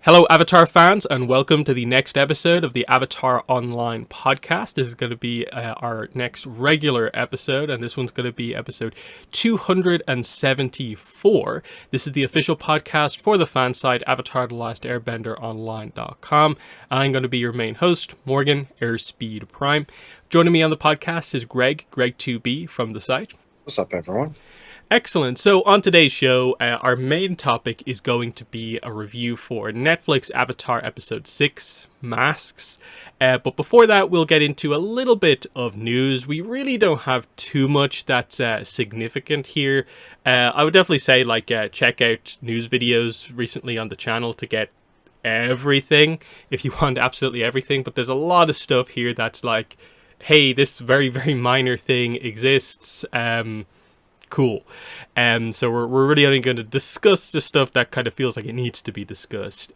Hello, Avatar fans, and welcome to the next episode of the Avatar Online podcast. This is going to be our next regular episode, and this one's going to be episode 274. This is the official podcast for the fan site, Avatar The Last Airbender Online.com. I'm going to be your main host, Morgan, Airspeed Prime. Joining me on the podcast is Greg2B from the site. What's up, everyone? Excellent. So on today's show, our main topic is going to be a review for Netflix Avatar Episode 6, Masks. But before that, we'll get into a little bit of news. We really don't have too much that's significant here. I would definitely say, check out news videos recently on the channel to get everything, if you want absolutely everything. But there's a lot of stuff here that's like, hey, this very, very minor thing exists. Cool. So we're really only going to discuss the stuff that kind of feels like it needs to be discussed.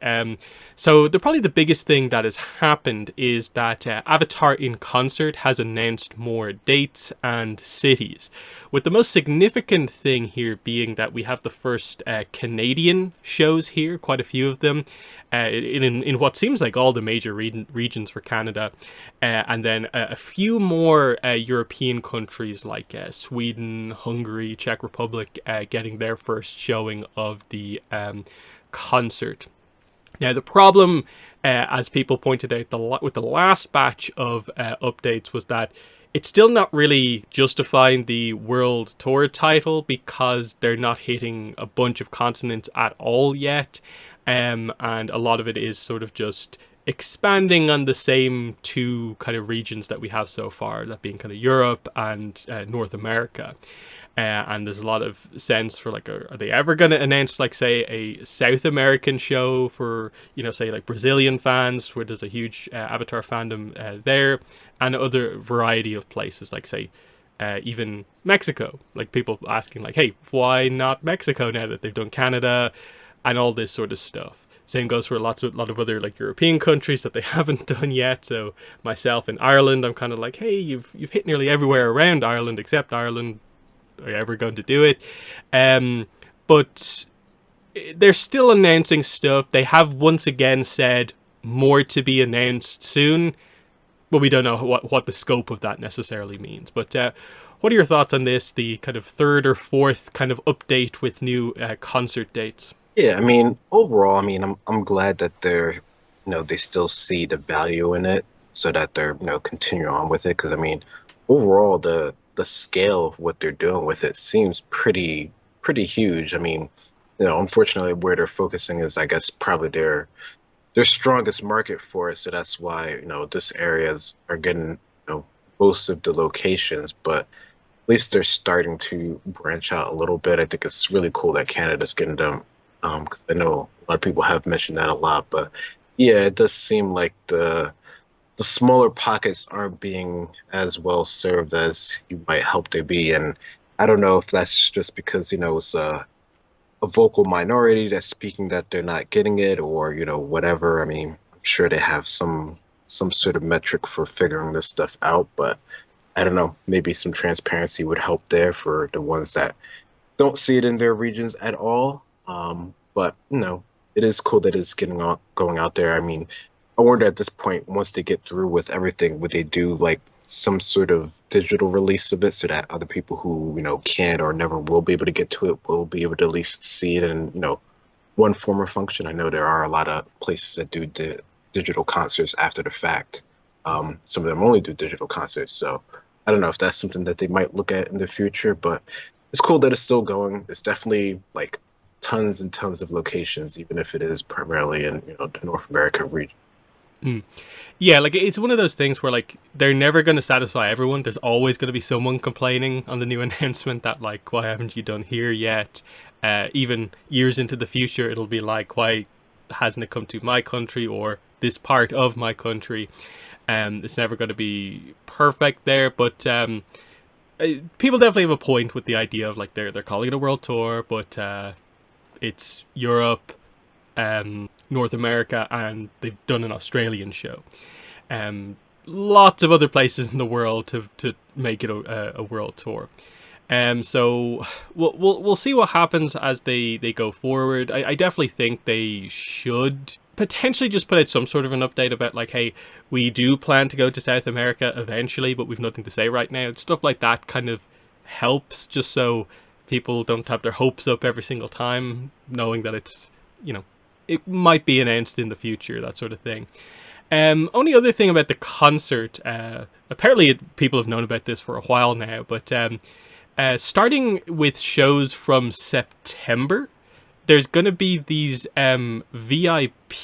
So probably the biggest thing that has happened is that Avatar in Concert has announced more dates and cities, with the most significant thing here being that we have the first Canadian shows here, quite a few of them, in what seems like all the major regions for Canada, and then a few more European countries like Sweden, Hungary, Czech Republic getting their first showing of the concert. Now, the problem, as people pointed out with the last batch of updates, was that it's still not really justifying the world tour title because they're not hitting a bunch of continents at all yet. And a lot of it is sort of just expanding on the same two kind of regions that we have so far, that being kind of Europe and North America. And there's a lot of sense for are they ever going to announce say a South American show for, say like Brazilian fans, where there's a huge Avatar fandom there, and other variety of places like say even Mexico, like people asking like, hey, why not Mexico now that they've done Canada and all this sort of stuff. Same goes for a lot of other European countries that they haven't done yet. So myself in Ireland, I'm kind of like, hey, you've hit nearly everywhere around Ireland except Ireland. Are you ever going to do it? But they're still announcing stuff. They have once again said more to be announced soon, but we don't know what the scope of that necessarily means. But what are your thoughts on this, the kind of third or fourth kind of update with new concert dates? Yeah, overall, I'm glad that they're, they still see the value in it, so that they're, continuing on with it. Because overall, the scale of what they're doing with it seems pretty huge. Unfortunately, where they're focusing is, I guess, probably their strongest market for it. So that's why, this areas are getting, most of the locations, but at least they're starting to branch out a little bit. I think it's really cool that Canada's getting them. Because I know a lot of people have mentioned that a lot, but yeah, it does seem like the smaller pockets aren't being as well served as you might hope they be, and I don't know if that's just because it's a vocal minority that's speaking that they're not getting it, or whatever. I'm sure they have some sort of metric for figuring this stuff out, but I don't know. Maybe some transparency would help there for the ones that don't see it in their regions at all. But it is cool that it's going out there. I wonder at this point, once they get through with everything, would they do some sort of digital release of it so that other people who can't or never will be able to get to it will be able to at least see it in one form or function? I know there are a lot of places that do digital concerts after the fact. Some of them only do digital concerts, so I don't know if that's something that they might look at in the future. But it's cool that it's still going. It's definitely tons and tons of locations, even if it is primarily in the North America region. Yeah, it's one of those things where they're never going to satisfy everyone. There's always going to be someone complaining on the new announcement that why haven't you done here yet? Even years into the future, it'll be why hasn't it come to my country or this part of my country? It's never going to be perfect there, but people definitely have a point with the idea of they're calling it a world tour, but it's Europe, North America, and they've done an Australian show. Lots of other places in the world to make it a world tour. So we'll see what happens as they go forward. I definitely think they should potentially just put out some sort of an update about like, hey, we do plan to go to South America eventually, but we've nothing to say right now. Stuff like that kind of helps, just so people don't have their hopes up every single time, knowing that it's, you know, it might be announced in the future, that sort of thing. Only other thing about the concert, apparently people have known about this for a while now, but starting with shows from September, there's going to be these VIP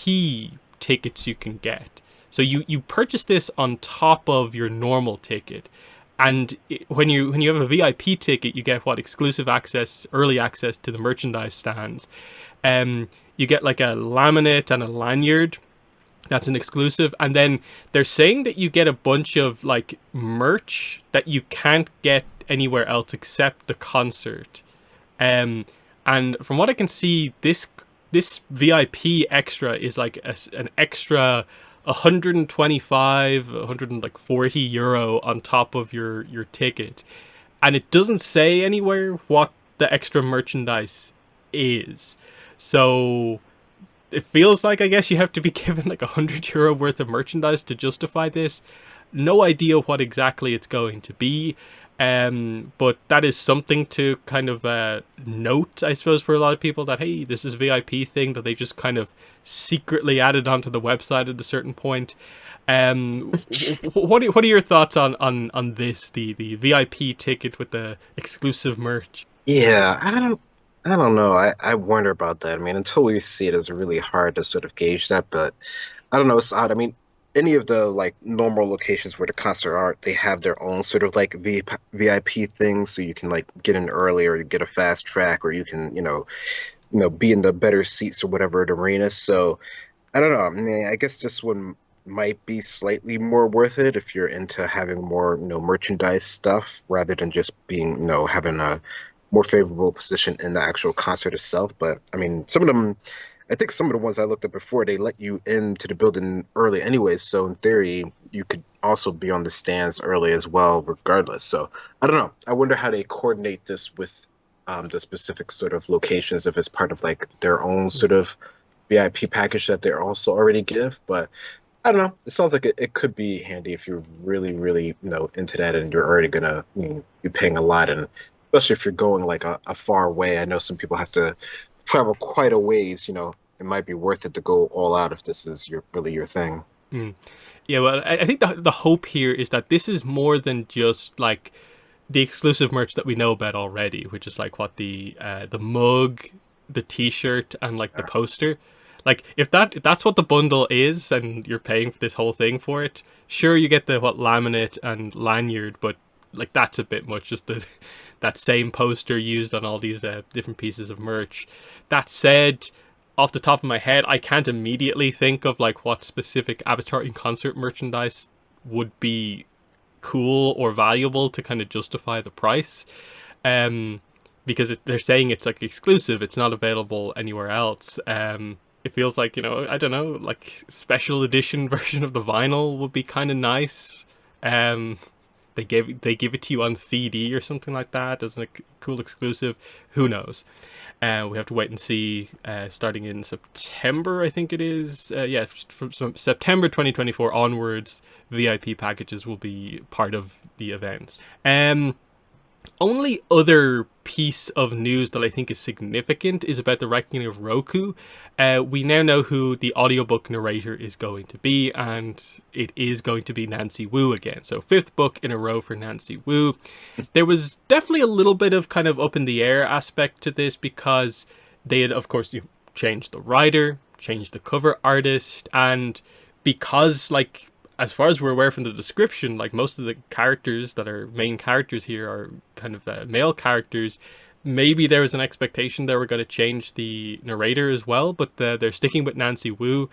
tickets you can get. So you purchase this on top of your normal ticket. And when you have a VIP ticket, you get exclusive access, early access to the merchandise stands. You get like a laminate and a lanyard. That's an exclusive. And then they're saying that you get a bunch of like merch that you can't get anywhere else except the concert. And from what I can see, this VIP extra is like an extra 125, 140 euro on top of your ticket. And it doesn't say anywhere what the extra merchandise is. So it feels like, I guess, you have to be given like 100 euro worth of merchandise to justify this. No idea what exactly it's going to be. But that is something to kind of note, I suppose, for a lot of people, that, hey, this is a VIP thing that they just kind of secretly added onto the website at a certain point. What are your thoughts on this, the VIP ticket with the exclusive merch? Yeah, I don't know. I wonder about that. I mean, until we see it, it's really hard to sort of gauge that. But I don't know. It's odd. I mean, any of the like normal locations where the concert are, they have their own sort of like VIP things, so you can like get in early, or you get a fast track, or you can be in the better seats or whatever at arenas. So I don't know. I mean, I guess this one might be slightly more worth it if you're into having more merchandise stuff rather than just being having a more favorable position in the actual concert itself. But I mean, I think some of the ones I looked at before, they let you into the building early anyways. So in theory, you could also be on the stands early as well, regardless. So I don't know. I wonder how they coordinate this with the specific sort of locations, if it's part of like their own sort of VIP package that they also already give. But I don't know. It sounds like it could be handy if you're really, really, into that, and you're already gonna be paying a lot, and especially if you're going like a far way. I know some people have to travel quite a ways. It might be worth it to go all out if this is really your thing. Mm. Yeah, well, I think the hope here is that this is more than just like the exclusive merch that we know about already, which is like what the mug, the T-shirt, and like the poster. Like if that's what the bundle is, and you're paying for this whole thing for it, sure, you get the laminate and lanyard, but like that's a bit much. Just that same poster used on all these different pieces of merch. That said, off the top of my head, I can't immediately think of like what specific Avatar in concert merchandise would be cool or valuable to kind of justify the price. Because they're saying it's like exclusive, it's not available anywhere else. It feels like, I don't know, like special edition version of the vinyl would be kind of nice. They give it to you on CD or something like that as a cool exclusive. Who knows? We have to wait and see. Starting in September, I think it is. From September 2024 onwards, VIP packages will be part of the events. Only other piece of news that I think is significant is about the Reckoning of Roku. We now know who the audiobook narrator is going to be, and it is going to be Nancy Wu again. So 5th book in a row for Nancy Wu. There was definitely a little bit of kind of up in the air aspect to this, because they had, of course, changed the writer, changed the cover artist, and because, like, as far as we're aware from the description, like most of the characters that are main characters here are kind of male characters. Maybe there was an expectation they were going to change the narrator as well, but they're sticking with Nancy Wu,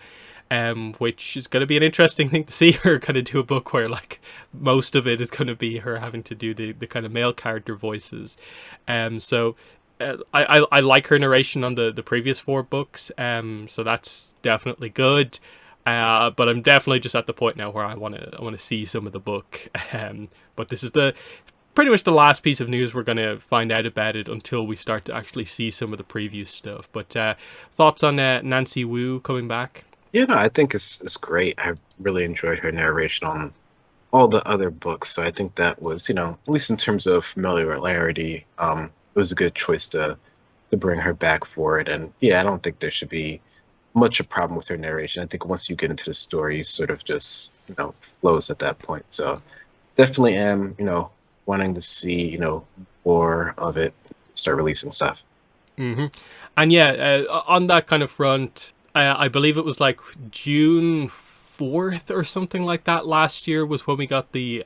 which is going to be an interesting thing to see her kind of do a book where like most of it is going to be her having to do the kind of male character voices. So I like her narration on the previous 4 books, so that's definitely good. But I'm definitely just at the point now where I want to see some of the book. But this is pretty much the last piece of news we're going to find out about it until we start to actually see some of the preview stuff. But thoughts on Nancy Wu coming back? Yeah, no, I think it's great. I really enjoyed her narration on all the other books, so I think that was, at least in terms of familiarity, it was a good choice to bring her back for it. And yeah, I don't think there should be much a problem with her narration. I think once you get into the story, it sort of just, flows at that point. So definitely am, wanting to see, more of it start releasing stuff. hmm And yeah, on that kind of front, I believe it was like June 4th or something like that last year was when we got the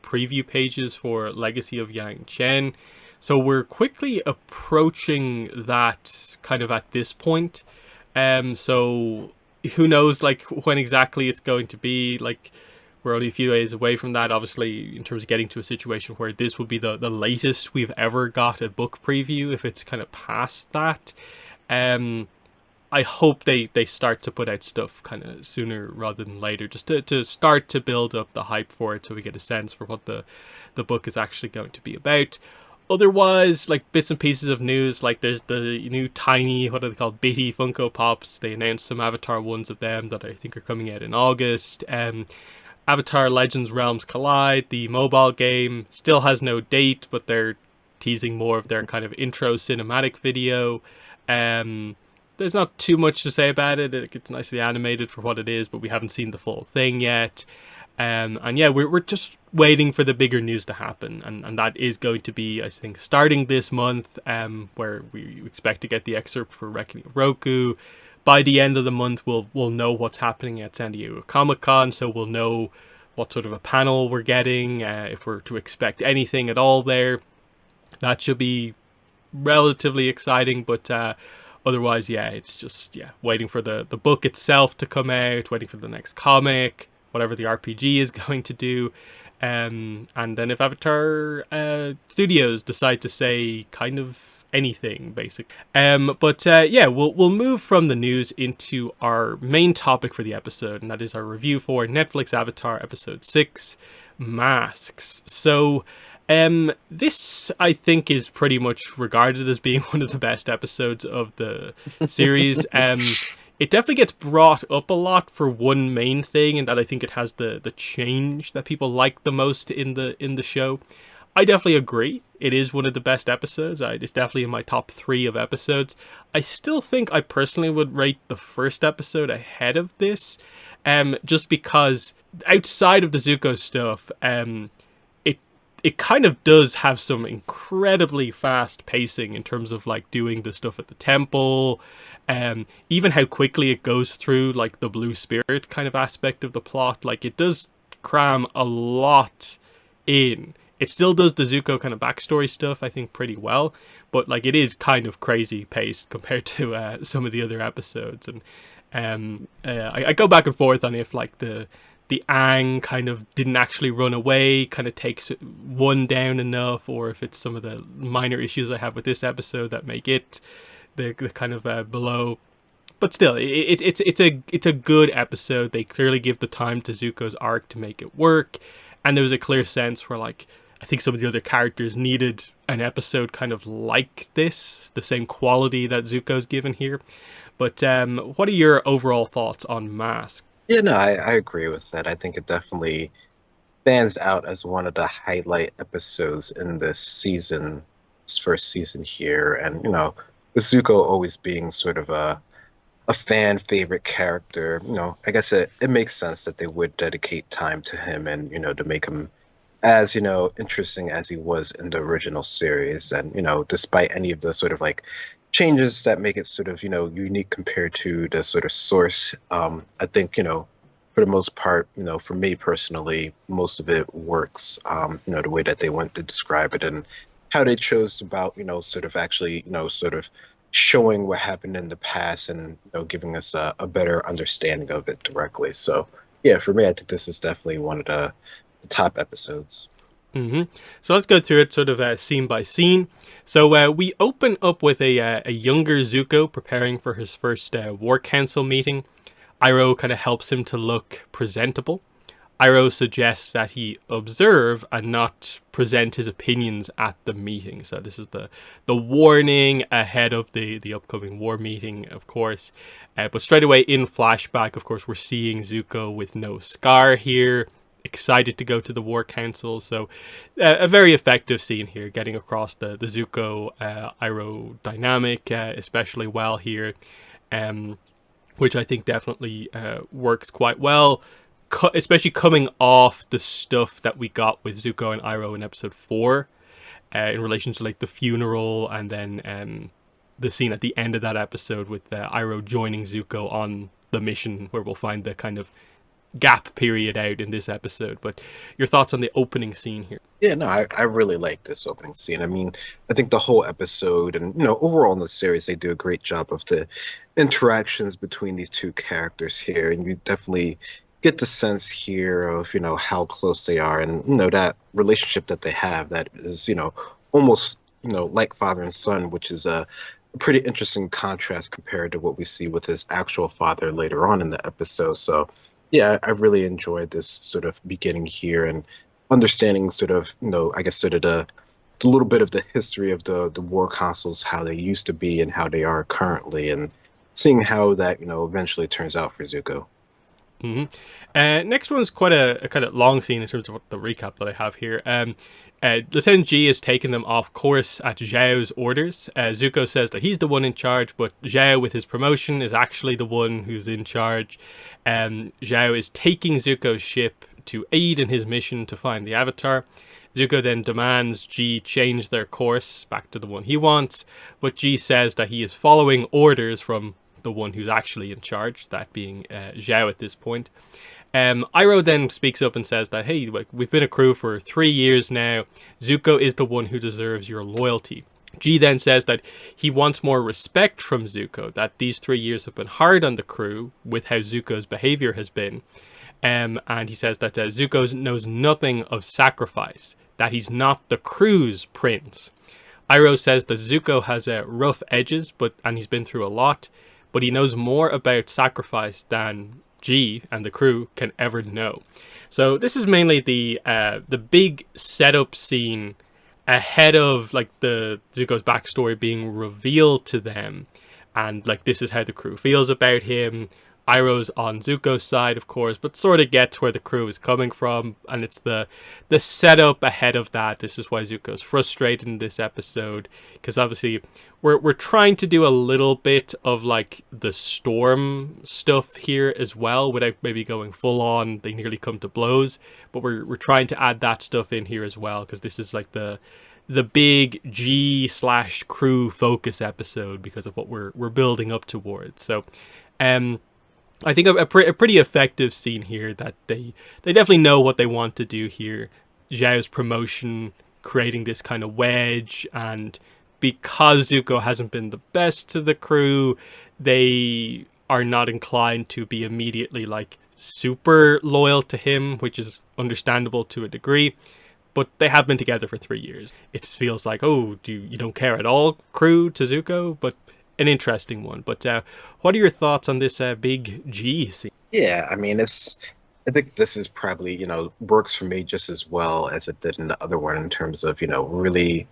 preview pages for Legacy of Yang Chen. So we're quickly approaching that kind of at this point. So who knows like when exactly it's going to be. Like we're only a few days away from that, obviously, in terms of getting to a situation where this would be the latest we've ever got a book preview. If it's kind of past that, um, I hope they start to put out stuff kind of sooner rather than later, just to start to build up the hype for it, so we get a sense for what the book is actually going to be about. Otherwise, like bits and pieces of news, like there's the new tiny, what are they called, Bitty Funko Pops. They announced some Avatar ones of them that I think are coming out in August. Avatar Legends Realms Collide, the mobile game, still has no date, but they're teasing more of their kind of intro cinematic video. There's not too much to say about it. It's nicely animated for what it is, but we haven't seen the full thing yet. And yeah, we're just waiting for the bigger news to happen, and that is going to be, I think, starting this month, where we expect to get the excerpt for Reckoning of Roku. By the end of the month, we'll know what's happening at San Diego Comic-Con, so we'll know what sort of a panel we're getting, if we're to expect anything at all there. That should be relatively exciting, but otherwise, yeah, it's just, yeah, waiting for the book itself to come out, waiting for the next comic, whatever the RPG is going to do. And then if Avatar Studios decide to say kind of anything, basic. But yeah, we'll move from the news into our main topic for the episode, and that is our review for Netflix Avatar Episode 6, Masks. So this, I think, is pretty much regarded as being one of the best episodes of the series. It definitely gets brought up a lot for one main thing, and that I think it has the change that people like the most in the show. I definitely agree. It is one of the best episodes. It's definitely in my top 3 of episodes. I still think I personally would rate the first episode ahead of this, just because outside of the Zuko stuff, it kind of does have some incredibly fast pacing in terms of like doing the stuff at the temple, even how quickly it goes through like the blue spirit kind of aspect of the plot. Like it does cram a lot in. It still does the Zuko kind of backstory stuff, I think, pretty well, but like it is kind of crazy paced compared to some of the other episodes. And I go back and forth on if like the Aang kind of didn't actually run away, kind of takes one down enough, or if it's some of the minor issues I have with this episode that make it the kind of below. But still, it's a good episode. They clearly give the time to Zuko's arc to make it work, and there was a clear sense where like I think some of the other characters needed an episode kind of like this, the same quality that Zuko's given here. But what are your overall thoughts on Mask? Yeah, no, I agree with that. I think it definitely stands out as one of the highlight episodes in this first season here. And, with Zuko always being sort of a fan favorite character, I guess it makes sense that they would dedicate time to him and, to make him as, interesting as he was in the original series. And, despite any of the sort of like changes that make it sort of, unique compared to the sort of source, I think, for the most part, for me personally, most of it works, the way that they went to describe it and how they chose about, sort of actually, sort of showing what happened in the past and, giving us a better understanding of it directly. So, yeah, for me, I think this is definitely one of the top episodes. So let's go through it sort of scene by scene. So we open up with a younger Zuko preparing for his first war council meeting. Iroh kind of helps him to look presentable. Iroh suggests that he observe and not present his opinions at the meeting. So this is the warning ahead of the upcoming war meeting, of course. But straight away in flashback, of course, we're seeing Zuko with no scar here, excited to go to the War Council. So a very effective scene here, getting across the Zuko Iroh dynamic especially well here, which I think definitely works quite well. Especially coming off the stuff that we got with Zuko and Iroh in episode 4, in relation to like the funeral, and then the scene at the end of that episode with Iroh joining Zuko on the mission, where we'll find the kind of gap period out in this episode. But your thoughts on the opening scene here? Yeah, no, I really like this opening scene. I mean, I think the whole episode and, overall in the series, they do a great job of the interactions between these two characters here. And you definitely get the sense here of, how close they are and, that relationship that they have that is, almost, like father and son, which is a pretty interesting contrast compared to what we see with his actual father later on in the episode. So, yeah, I really enjoyed this sort of beginning here and understanding sort of, I guess sort of the little bit of the history of the war consoles, how they used to be and how they are currently, and seeing how that, eventually turns out for Zuko. Mm-hmm. Next one's quite a kind of long scene in terms of the recap that I have here. Lieutenant G has taken them off course at Zhao's orders. Zuko says that he's the one in charge, but Zhao, with his promotion, is actually the one who's in charge. Zhao is taking Zuko's ship to aid in his mission to find the Avatar. Zuko then demands G change their course back to the one he wants, but G says that he is following orders from the one who's actually in charge, that being Zhao at this point. Iroh then speaks up and says that, hey, we've been a crew for 3 years now. Zuko is the one who deserves your loyalty. G then says that he wants more respect from Zuko, that these 3 years have been hard on the crew with how Zuko's behavior has been. And he says that Zuko knows nothing of sacrifice, that he's not the crew's prince. Iroh says that Zuko has rough edges, and he's been through a lot, but he knows more about sacrifice than G and the crew can ever know. So this is mainly the big setup scene ahead of like the Zuko's backstory being revealed to them, and like this is how the crew feels about him. Iroh's on Zuko's side, of course, but sort of gets where the crew is coming from, and it's the setup ahead of that. This is why Zuko's frustrated in this episode, because obviously we're trying to do a little bit of like the storm stuff here as well, without maybe going full on. They nearly come to blows, but we're trying to add that stuff in here as well, because this is like the big G/crew focus episode because of what we're building up towards. So, I think a pretty effective scene here, that they definitely know what they want to do here. Zhao's promotion, creating this kind of wedge, and because Zuko hasn't been the best to the crew, they are not inclined to be immediately like super loyal to him, which is understandable to a degree. But they have been together for 3 years. It feels like, oh, you don't care at all, crew, to Zuko, but an interesting one. But what are your thoughts on this big G scene? Yeah, I mean, I think this is probably, works for me just as well as it did in the other one in terms of, really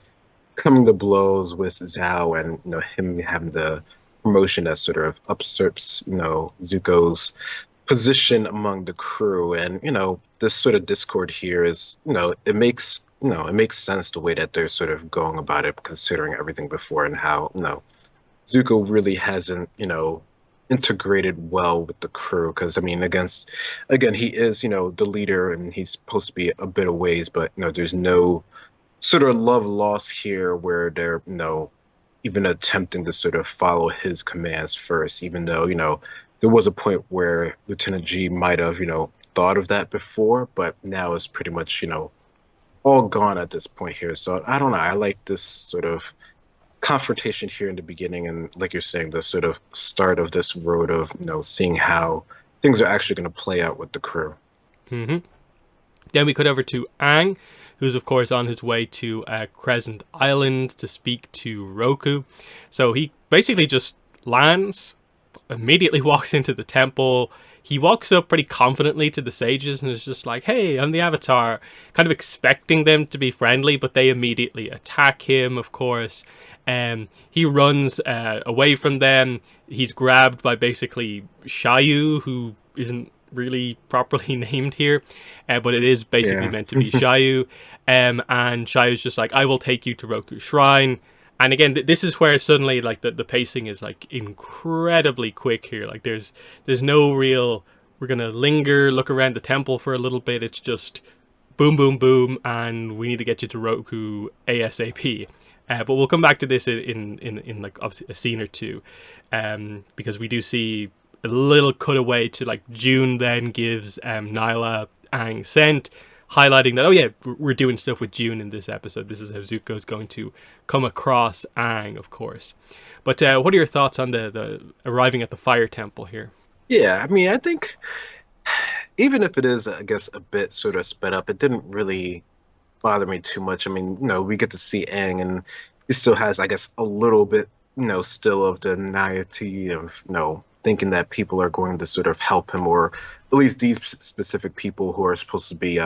coming to blows with Zhao and, him having the promotion that sort of usurps, Zuko's position among the crew. And, this sort of discord here is, it makes sense the way that they're sort of going about it, considering everything before and how, Zuko really hasn't, integrated well with the crew. Because, I mean, again, he is, the leader and he's supposed to be a bit of ways, but, there's no sort of love lost here where they're, even attempting to sort of follow his commands first, even though, there was a point where Lieutenant G might have, thought of that before, but now it's pretty much, all gone at this point here. So I don't know. I like this sort of confrontation here in the beginning, and like you're saying, the sort of start of this road of seeing how things are actually going to play out with the crew. Mm-hmm. Then we cut over to Aang, who's of course on his way to Crescent Island to speak to Roku. So he basically just lands, immediately walks into the temple. He walks up pretty confidently to the sages and is just like, "Hey, I'm the Avatar," kind of expecting them to be friendly, but they immediately attack him, of course. He runs away from them. He's grabbed by basically Shayu, who isn't really properly named here, but it is basically Yeah. meant to be Shayu. And Shayu's just like, "I will take you to Roku's shrine." And again, this is where suddenly like the pacing is like incredibly quick here. Like there's no real we're gonna linger, look around the temple for a little bit. It's just boom, boom, boom, and we need to get you to Roku ASAP. But we'll come back to this in like obviously a scene or two, because we do see a little cutaway to like June then gives Nyla Aang scent, highlighting that, oh yeah, we're doing stuff with June in this episode. This is how Zuko's going to come across Aang, of course. But what are your thoughts on the arriving at the fire temple here? Yeah, I mean, I think even if it is, I guess, a bit sort of sped up, it didn't really bother me too much. I mean, we get to see Aang, and he still has, I guess, a little bit, still of the naivety of, thinking that people are going to sort of help him, or at least these specific people who are supposed to be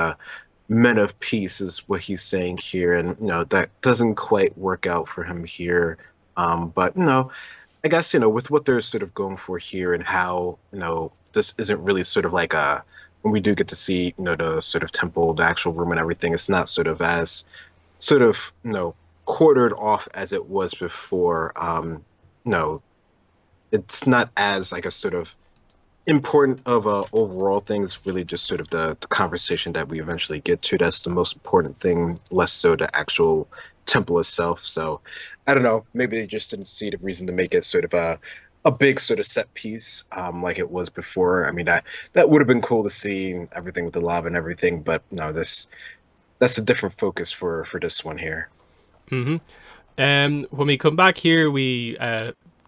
men of peace is what he's saying here. And, that doesn't quite work out for him here. But, I guess, with what they're sort of going for here and how, this isn't really sort of like when we do get to see, the sort of temple, the actual room and everything, it's not sort of as sort of, quartered off as it was before. No, it's not as like a sort of important of a overall thing. It's really just sort of the conversation that we eventually get to. That's the most important thing, less so the actual temple itself. So I don't know, maybe they just didn't see the reason to make it sort of a big sort of set piece, like it was before. I mean, that would have been cool to see everything with the lava and everything, but no, that's a different focus for this one here. Mm-hmm. When we come back here, we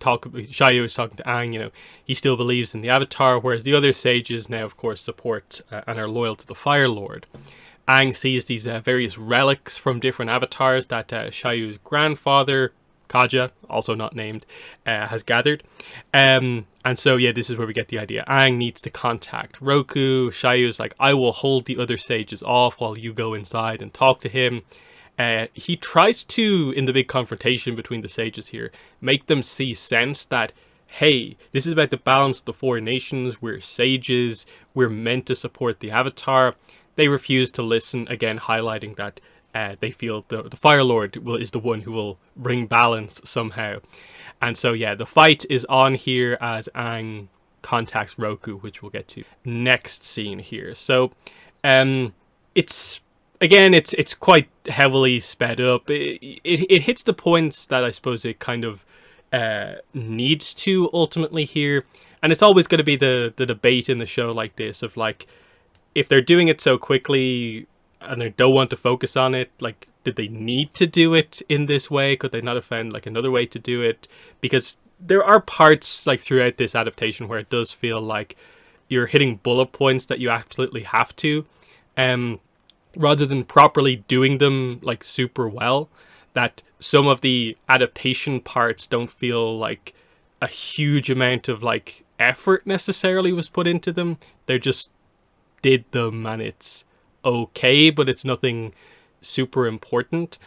Shayu is talking to Aang. He still believes in the Avatar, whereas the other sages now, of course, support and are loyal to the Fire Lord. Aang sees these various relics from different avatars that Shayu's grandfather, Kaja, also not named, has gathered. And so, yeah, this is where we get the idea. Aang needs to contact Roku. Shayu's like, "I will hold the other sages off while you go inside and talk to him." He tries to, in the big confrontation between the sages here, make them see sense that, hey, this is about the balance of the four nations. We're sages. We're meant to support the Avatar. They refuse to listen, again highlighting that they feel the Fire Lord is the one who will bring balance somehow. And so, yeah, the fight is on here as Aang contacts Roku, which we'll get to next scene here. So, it's quite heavily sped up. It hits the points that I suppose it kind of needs to ultimately here. And it's always going to be the debate in the show like this of like, if they're doing it so quickly and they don't want to focus on it, like, did they need to do it in this way? Could they not have found like another way to do it? Because there are parts like throughout this adaptation where it does feel like you're hitting bullet points that you absolutely have to, rather than properly doing them like super well. That some of the adaptation parts don't feel like a huge amount of like effort necessarily was put into them. They're just did them and it's okay, but it's nothing super important.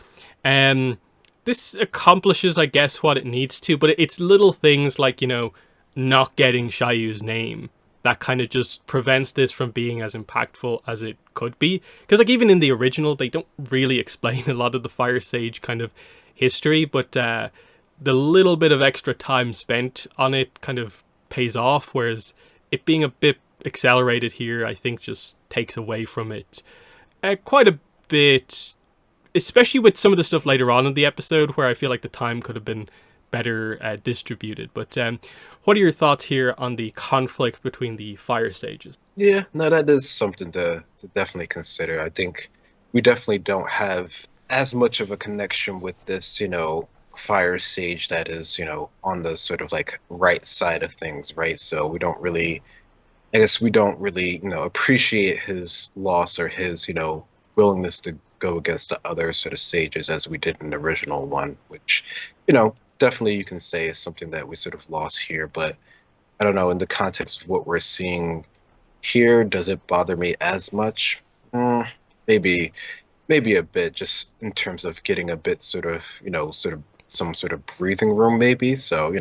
This accomplishes, I guess, what it needs to, but it's little things like, not getting Shayu's name that kind of just prevents this from being as impactful as it could be. Because like even in the original, they don't really explain a lot of the Fire Sage kind of history, but the little bit of extra time spent on it kind of pays off, whereas it being a bit accelerated here, I think just takes away from it quite a bit, especially with some of the stuff later on in the episode where I feel like the time could have been better distributed. But what are your thoughts here on the conflict between the Fire Sages? Yeah, no, that is something to definitely consider. I think we definitely don't have as much of a connection with this, Fire Sage that is, on the sort of like right side of things, right? So we don't really appreciate his loss or his, willingness to go against the other sort of sages as we did in the original one, which, definitely you can say is something that we sort of lost here. But I don't know, in the context of what we're seeing here, does it bother me as much? Maybe maybe a bit, just in terms of getting a bit sort of, sort of some sort of breathing room maybe. So,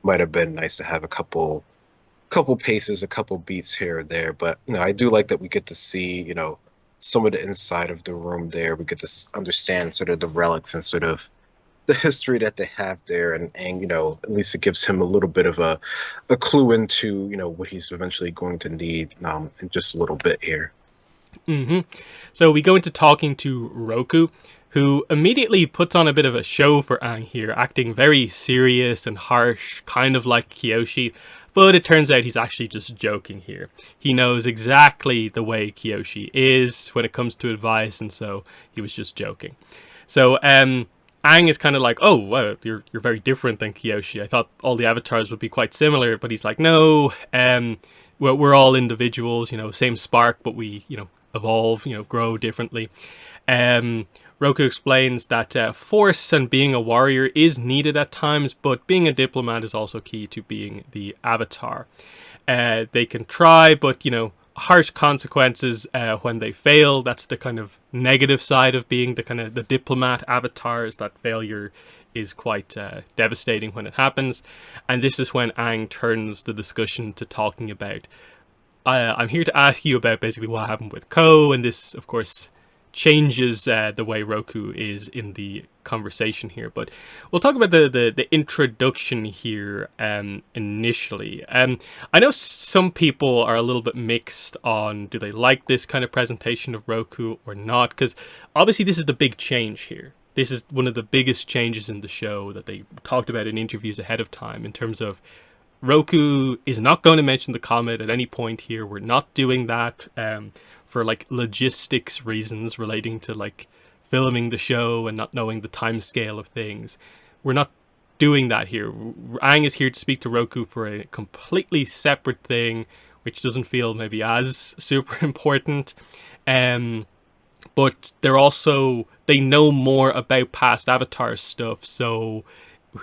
might have been nice to have a couple paces, a couple beats here or there. But, I do like that we get to see, some of the inside of the room there. We get to understand sort of the relics and sort of the history that they have there, and at least it gives him a little bit of a clue into what he's eventually going to need in just a little bit here. So we go into talking to Roku, who immediately puts on a bit of a show for Aang here, acting very serious and harsh, kind of like Kyoshi. But it turns out he's actually just joking here. He knows exactly the way Kyoshi is when it comes to advice, and so he was just joking. So Aang is kind of like, oh, wow, you're very different than Kyoshi. I thought all the avatars would be quite similar, but he's like, no, we're all individuals, same spark, but we, evolve, grow differently. Roku explains that force and being a warrior is needed at times, but being a diplomat is also key to being the avatar. They can try, but, harsh consequences when they fail. That's the kind of negative side of being the diplomat avatar, is that failure is quite devastating when it happens. And this is when Aang turns the discussion to talking about, I'm here to ask you about basically what happened with Ko, and this, of course, changes the way Roku is in the conversation here. But we'll talk about the introduction here initially. I know some people are a little bit mixed on, do they like this kind of presentation of Roku or not? Because obviously this is the big change here. This is one of the biggest changes in the show that they talked about in interviews ahead of time, in terms of Roku is not going to mention the comet at any point here. We're not doing that for like logistics reasons relating to like filming the show and not knowing the time scale of things. We're not doing that here. Aang is here to speak to Roku for a completely separate thing, which doesn't feel maybe as super important. But they know more about past Avatar stuff, so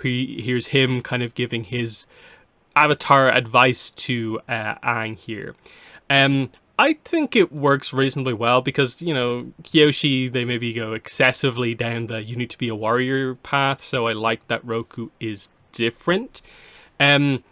here's him kind of giving his Avatar advice to Aang here. I think it works reasonably well because, Kyoshi, they maybe go excessively down the you need to be a warrior path, so I like that Roku is different. I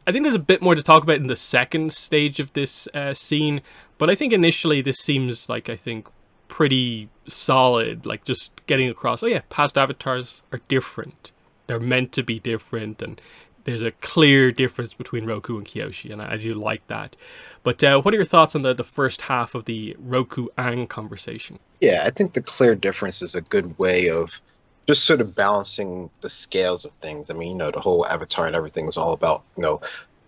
think there's a bit more to talk about in the second stage of this scene, but I think initially this seems like, I think, pretty solid, like just getting across, oh yeah, past avatars are different. They're meant to be different, and there's a clear difference between Roku and Kyoshi, and I do like that. But what are your thoughts on the first half of the Roku-Aang conversation? Yeah, I think the clear difference is a good way of just sort of balancing the scales of things. I mean, the whole Avatar and everything is all about,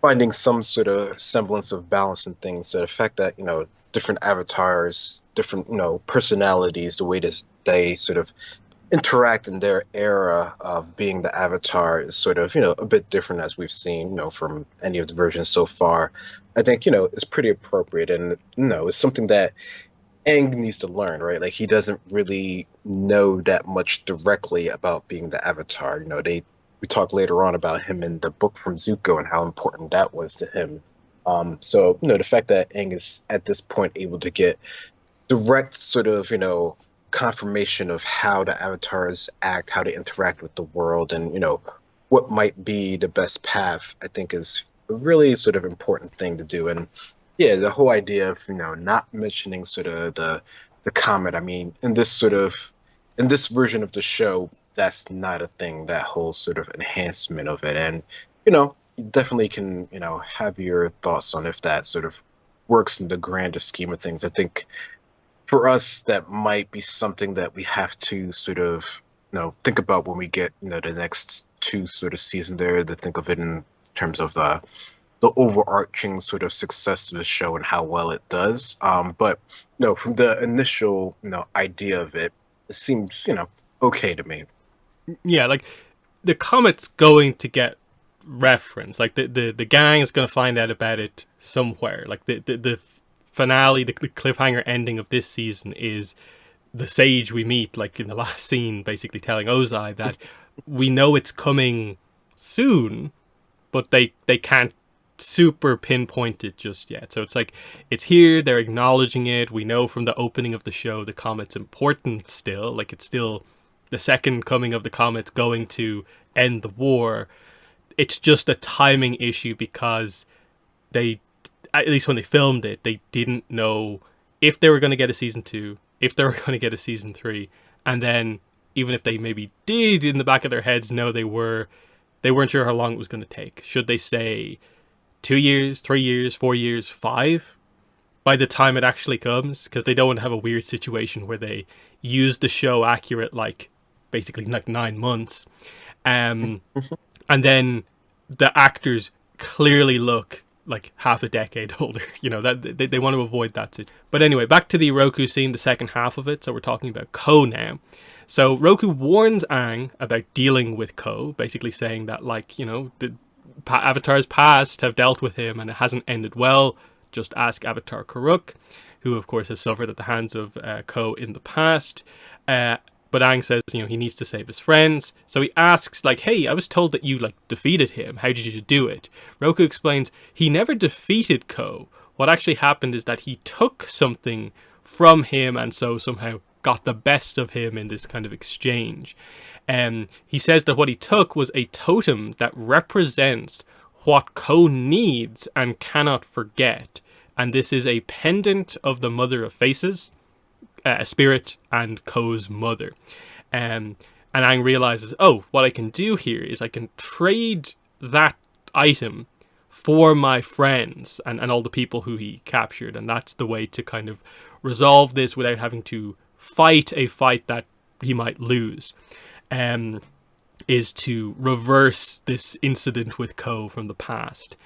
finding some sort of semblance of balance in things. So the fact that, different avatars, different, personalities, the way that they sort of interact in their era of being the avatar is sort of, a bit different, as we've seen, from any of the versions so far. I think, is pretty appropriate, and, it's something that Aang needs to learn, right? Like, he doesn't really know that much directly about being the avatar. We talk later on about him in the book from Zuko and how important that was to him. So, the fact that Aang is at this point able to get direct sort of, confirmation of how the avatars act, how they interact with the world, and what might be the best path, I think is a really sort of important thing to do. And yeah, the whole idea of not mentioning sort of the comet. I mean, in this version of the show, that's not a thing. That whole sort of enhancement of it, and you definitely can have your thoughts on if that sort of works in the grander scheme of things. I think for us, that might be something that we have to sort of, think about when we get, the next two sort of seasons there, to think of it in terms of the overarching sort of success of the show and how well it does. But, from the initial, idea of it, it seems, okay to me. Yeah, like, the comet's going to get reference. Like, the gang is going to find out about it somewhere. Like, the finale, the cliffhanger ending of this season is the sage we meet, like in the last scene, basically telling Ozai that we know it's coming soon, but they can't super pinpointed just yet. So it's like, it's here, they're acknowledging it. We know from the opening of the show the comet's important still. Like, it's still the second coming of the comet's going to end the war. It's just a timing issue because they, at least when they filmed it, they didn't know if they were going to get a season 2, if they were going to get a season 3, and then even if they maybe did, in the back of their heads know they weren't sure how long it was going to take. Should they say 2 years, 3 years, 4 years, 5 by the time it actually comes? Because they don't want to have a weird situation where they use the show accurate, like basically like 9 months, and then the actors clearly look like half a decade older. You know, that they want to avoid that. But anyway, back to the Roku scene, the second half of it. So we're talking about Ko now. So Roku warns Aang about dealing with Ko, basically saying that, like, you know, the Avatar's past have dealt with him and it hasn't ended well. Just ask Avatar Karuk, who of course has suffered at the hands of Ko in the past. But Aang says, you know, he needs to save his friends. So he asks, like, hey, I was told that you, like, defeated him. How did you do it? Roku explains he never defeated Ko. What actually happened is that he took something from him and so somehow got the best of him in this kind of exchange. He says that what he took was a totem that represents what Ko needs and cannot forget. And this is a pendant of the Mother of Faces, a spirit, and Ko's mother. And Aang realizes, oh, what I can do here is I can trade that item for my friends and all the people who he captured. And that's the way to kind of resolve this without having to fight a fight that he might lose, is to reverse this incident with Ko from the past.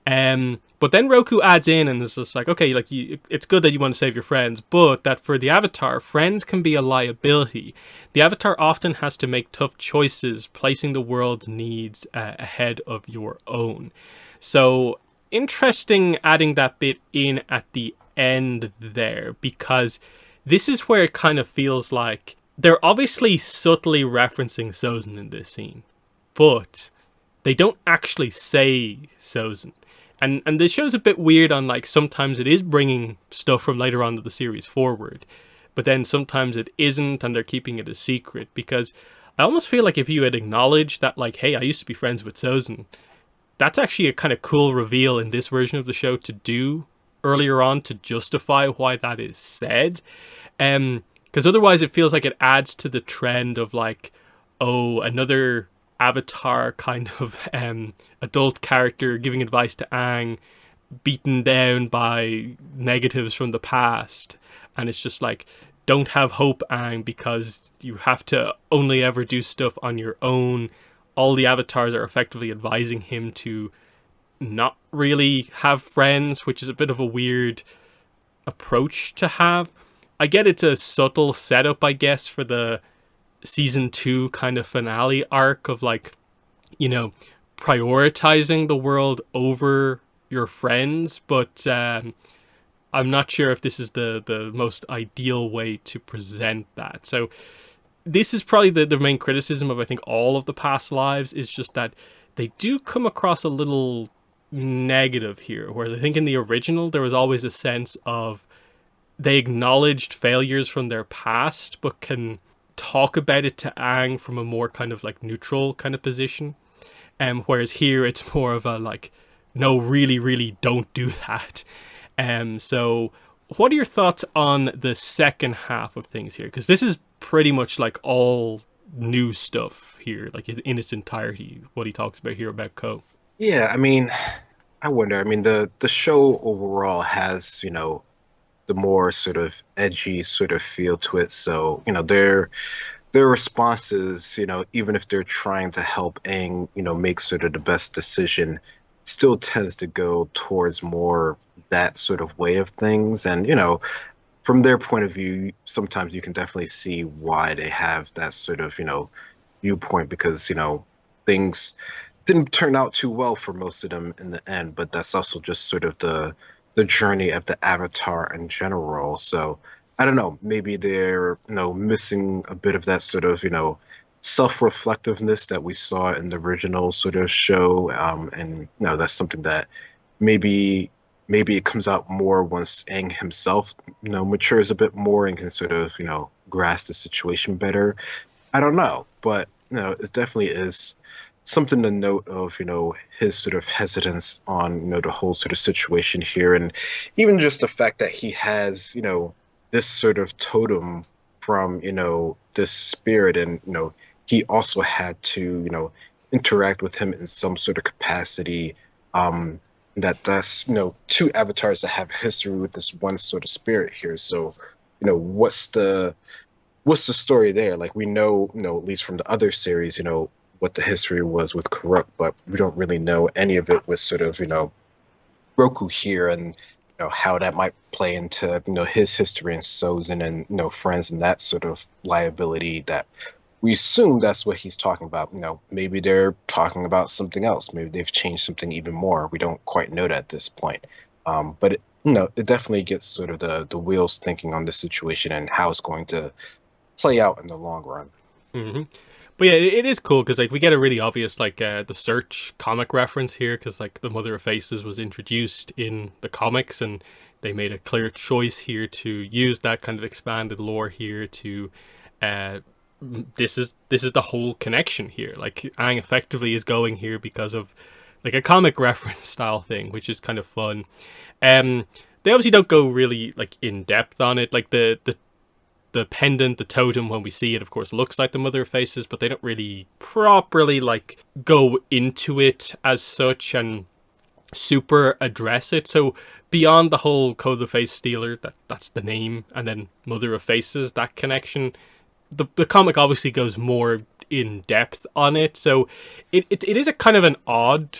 But then Roku adds in and is just like, okay, like, it's good that you want to save your friends, but that for the Avatar, friends can be a liability. The Avatar often has to make tough choices, placing the world's needs ahead of your own. So interesting adding that bit in at the end there, because this is where it kind of feels like they're obviously subtly referencing Sozin in this scene, but they don't actually say Sozin. And the show's a bit weird on, like, sometimes it is bringing stuff from later on in the series forward, but then sometimes it isn't and they're keeping it a secret, because I almost feel like if you had acknowledged that, like, hey, I used to be friends with Sozin, that's actually a kind of cool reveal in this version of the show to do earlier on to justify why that is said. Because otherwise it feels like it adds to the trend of, like, oh, another Avatar kind of adult character giving advice to Aang, beaten down by negatives from the past. And it's just like, don't have hope, Aang, because you have to only ever do stuff on your own. All the Avatars are effectively advising him to not really have friends, which is a bit of a weird approach to have. I get it's a subtle setup, I guess, for the season 2 kind of finale arc of, like, you know, prioritizing the world over your friends, but I'm not sure if this is the most ideal way to present that. So this is probably the main criticism of, I think, all of the past lives, is just that they do come across a little negative here, whereas I think in the original there was always a sense of they acknowledged failures from their past but can talk about it to Aang from a more kind of, like, neutral kind of position, whereas here it's more of a, like, no, really don't do that. So what are your thoughts on the second half of things here? Because this is pretty much like all new stuff here, like in its entirety, what he talks about here about Ko. Yeah, I mean, I wonder. I mean, the show overall has, you know, the more sort of edgy sort of feel to it. So, you know, their responses, you know, even if they're trying to help Aang, you know, make sort of the best decision, still tends to go towards more that sort of way of things. And, you know, from their point of view, sometimes you can definitely see why they have that sort of, you know, viewpoint, because, you know, things didn't turn out too well for most of them in the end, but that's also just sort of the journey of the Avatar in general. So I don't know, maybe they're, you know, missing a bit of that sort of, you know, self-reflectiveness that we saw in the original sort of show. And, you know, that's something that maybe it comes out more once Aang himself, matures a bit more and can sort of, grasp the situation better. I don't know, but it definitely is something to note of, his sort of hesitance on, the whole sort of situation here, and even just the fact that he has, this sort of totem from, this spirit, and he also had to, interact with him in some sort of capacity. That's two avatars that have history with this one sort of spirit here. So, what's the story there? Like we know, at least from the other series, what the history was with Karuk, but we don't really know any of it with sort of, Roku here and how that might play into his history and Sozin and friends and that sort of liability that we assume that's what he's talking about. Maybe they're talking about something else. Maybe they've changed something even more. We don't quite know that at this point. But it definitely gets sort of the wheels thinking on the situation and how it's going to play out in the long run. Mm-hmm. But yeah, it is cool because like we get a really obvious like the Search comic reference here because like the Mother of Faces was introduced in the comics and they made a clear choice here to use that kind of expanded lore here to this is the whole connection here. Like Aang effectively is going here because of like a comic reference style thing, which is kind of fun. They obviously don't go really like in depth on it. Like the pendant, the totem, when we see it, of course, looks like the Mother of Faces, but they don't really properly like go into it as such and super address it. So beyond the whole Code of the Face Stealer, that's the name, and then Mother of Faces, that connection, the comic obviously goes more in depth on it. So it is a kind of an odd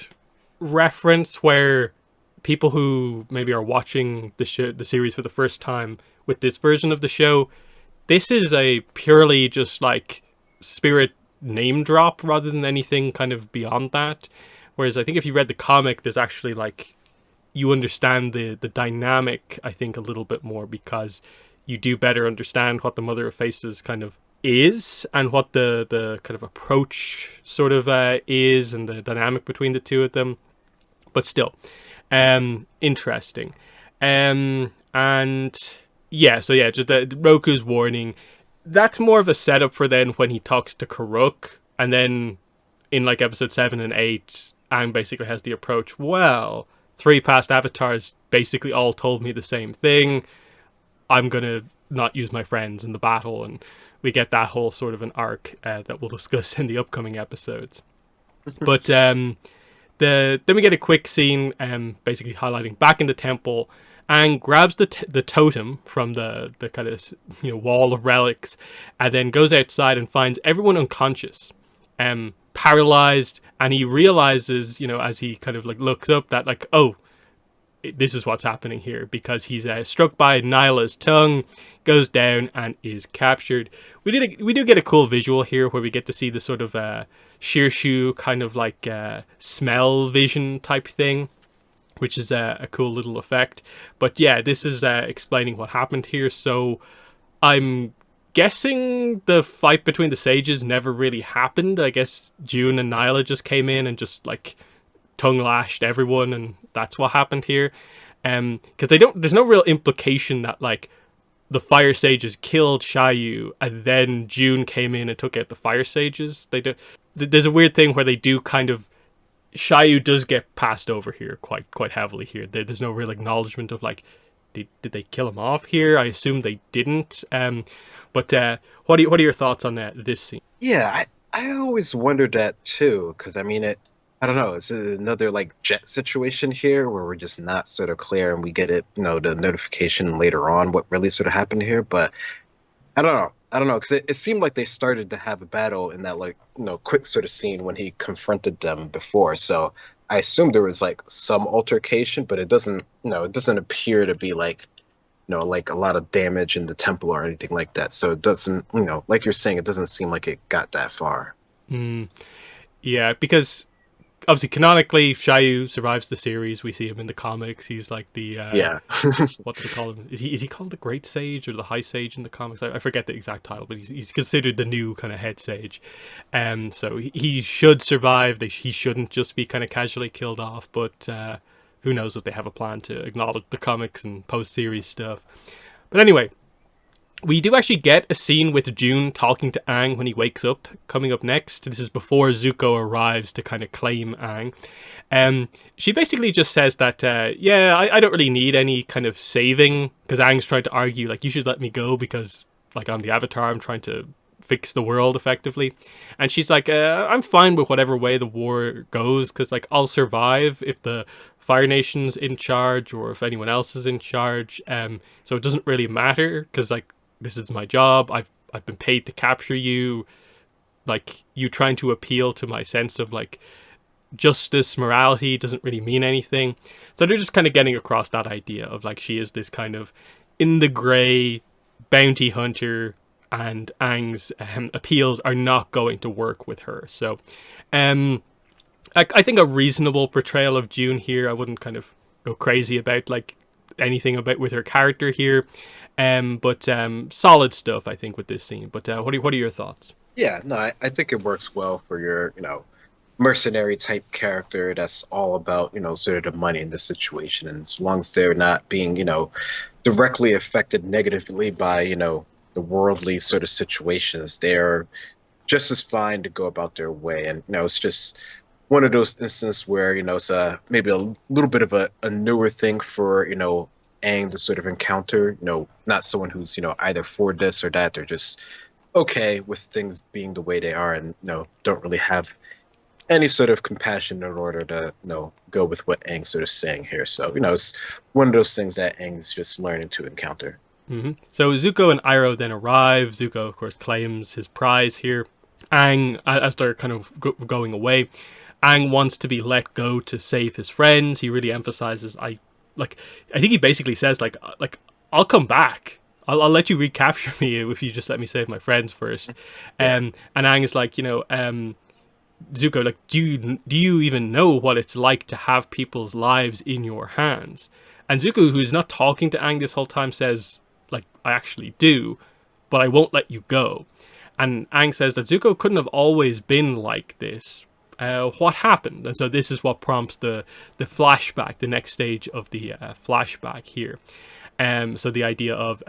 reference where people who maybe are watching the series for the first time with this version of the show, this is a purely just like spirit name drop rather than anything kind of beyond that. Whereas I think if you read the comic, there's actually like, you understand the dynamic, I think, a little bit more because you do better understand what the Mother of Faces kind of is and what the kind of approach sort of is and the dynamic between the two of them. But still, interesting. And yeah, so yeah, just the Roku's warning. That's more of a setup for then when he talks to Karuk, and then in like episode 7 and 8, Aang basically has the approach. Well, 3 past avatars basically all told me the same thing. I'm gonna not use my friends in the battle, and we get that whole sort of an arc that we'll discuss in the upcoming episodes. But then we get a quick scene, basically highlighting back in the temple. Aang grabs the totem from the kind of wall of relics, and then goes outside and finds everyone unconscious, paralyzed, and he realizes, as he kind of like looks up that like, oh, this is what's happening here, because he's struck by Nyla's tongue, goes down and is captured. We do get a cool visual here where we get to see the sort of Shirshu kind of like smell vision type thing, which is a cool little effect. But yeah, this is explaining what happened here. So I'm guessing the fight between the sages never really happened. I guess June and Nyla just came in and just like tongue lashed everyone, and that's what happened here. Because there's no real implication that like the fire sages killed Xiaoyu and then June came in and took out the fire sages. There's a weird thing where they do kind of, Xiaoyu does get passed over here quite heavily here. There's no real acknowledgement of like, did they kill him off here? I assume they didn't. But what are your thoughts on this scene? Yeah, I always wondered that too, because I mean I don't know, it's another like Jet situation here where we're just not sort of clear, and we get it, the notification later on what really sort of happened here. But I don't know, because it seemed like they started to have a battle in that like quick sort of scene when he confronted them before. So I assume there was like some altercation, but it doesn't appear to be like like a lot of damage in the temple or anything like that. So it doesn't, like you're saying, it doesn't seem like it got that far. Yeah, because obviously canonically Xiaoyu survives the series. We see him in the comics. He's like the what do they call him? Is he called the Great Sage or the High Sage in the comics? I forget the exact title, but he's considered the new kind of head sage. So he should survive. He shouldn't just be kind of casually killed off. But who knows if they have a plan to acknowledge the comics and post-series stuff. But anyway, we do actually get a scene with June talking to Aang when he wakes up, coming up next. This is before Zuko arrives to kind of claim Aang. She basically just says that, I don't really need any kind of saving, because Aang's trying to argue, like, you should let me go because, like, I'm the Avatar, I'm trying to fix the world effectively. And she's like, I'm fine with whatever way the war goes, because, like, I'll survive if the Fire Nation's in charge or if anyone else is in charge. So it doesn't really matter, because, like, this is my job. I've been paid to capture you. Like, you trying to appeal to my sense of, like, justice, morality doesn't really mean anything. So they're just kind of getting across that idea of, like, she is this kind of in the grey bounty hunter, and Aang's appeals are not going to work with her. So I think a reasonable portrayal of June here. I wouldn't kind of go crazy about, like, anything about with her character here. But solid stuff, I think, with this scene. But what are your thoughts? Yeah, no, I think it works well for your, mercenary type character that's all about, sort of the money in the situation. And as long as they're not being, directly affected negatively by, the worldly sort of situations, they're just as fine to go about their way. And, it's just one of those instances where, it's maybe a little bit of a newer thing for, Aang to sort of encounter, not someone who's, either for this or that. They're just okay with things being the way they are and, don't really have any sort of compassion in order to, go with what Aang's sort of saying here. So, it's one of those things that Aang's just learning to encounter. Mm-hmm. So Zuko and Iroh then arrive. Zuko, of course, claims his prize here. Aang, as they're kind of going away, Aang wants to be let go to save his friends. He really emphasizes, I think he basically says, like I'll come back. I'll let you recapture me if you just let me save my friends first. And Aang is like, Zuko, like, do you even know what it's like to have people's lives in your hands? And Zuko, who's not talking to Aang this whole time, says, like, I actually do, but I won't let you go. And Aang says that Zuko couldn't have always been like this. What happened? And so this is what prompts the flashback, the next stage of the flashback here. So the idea of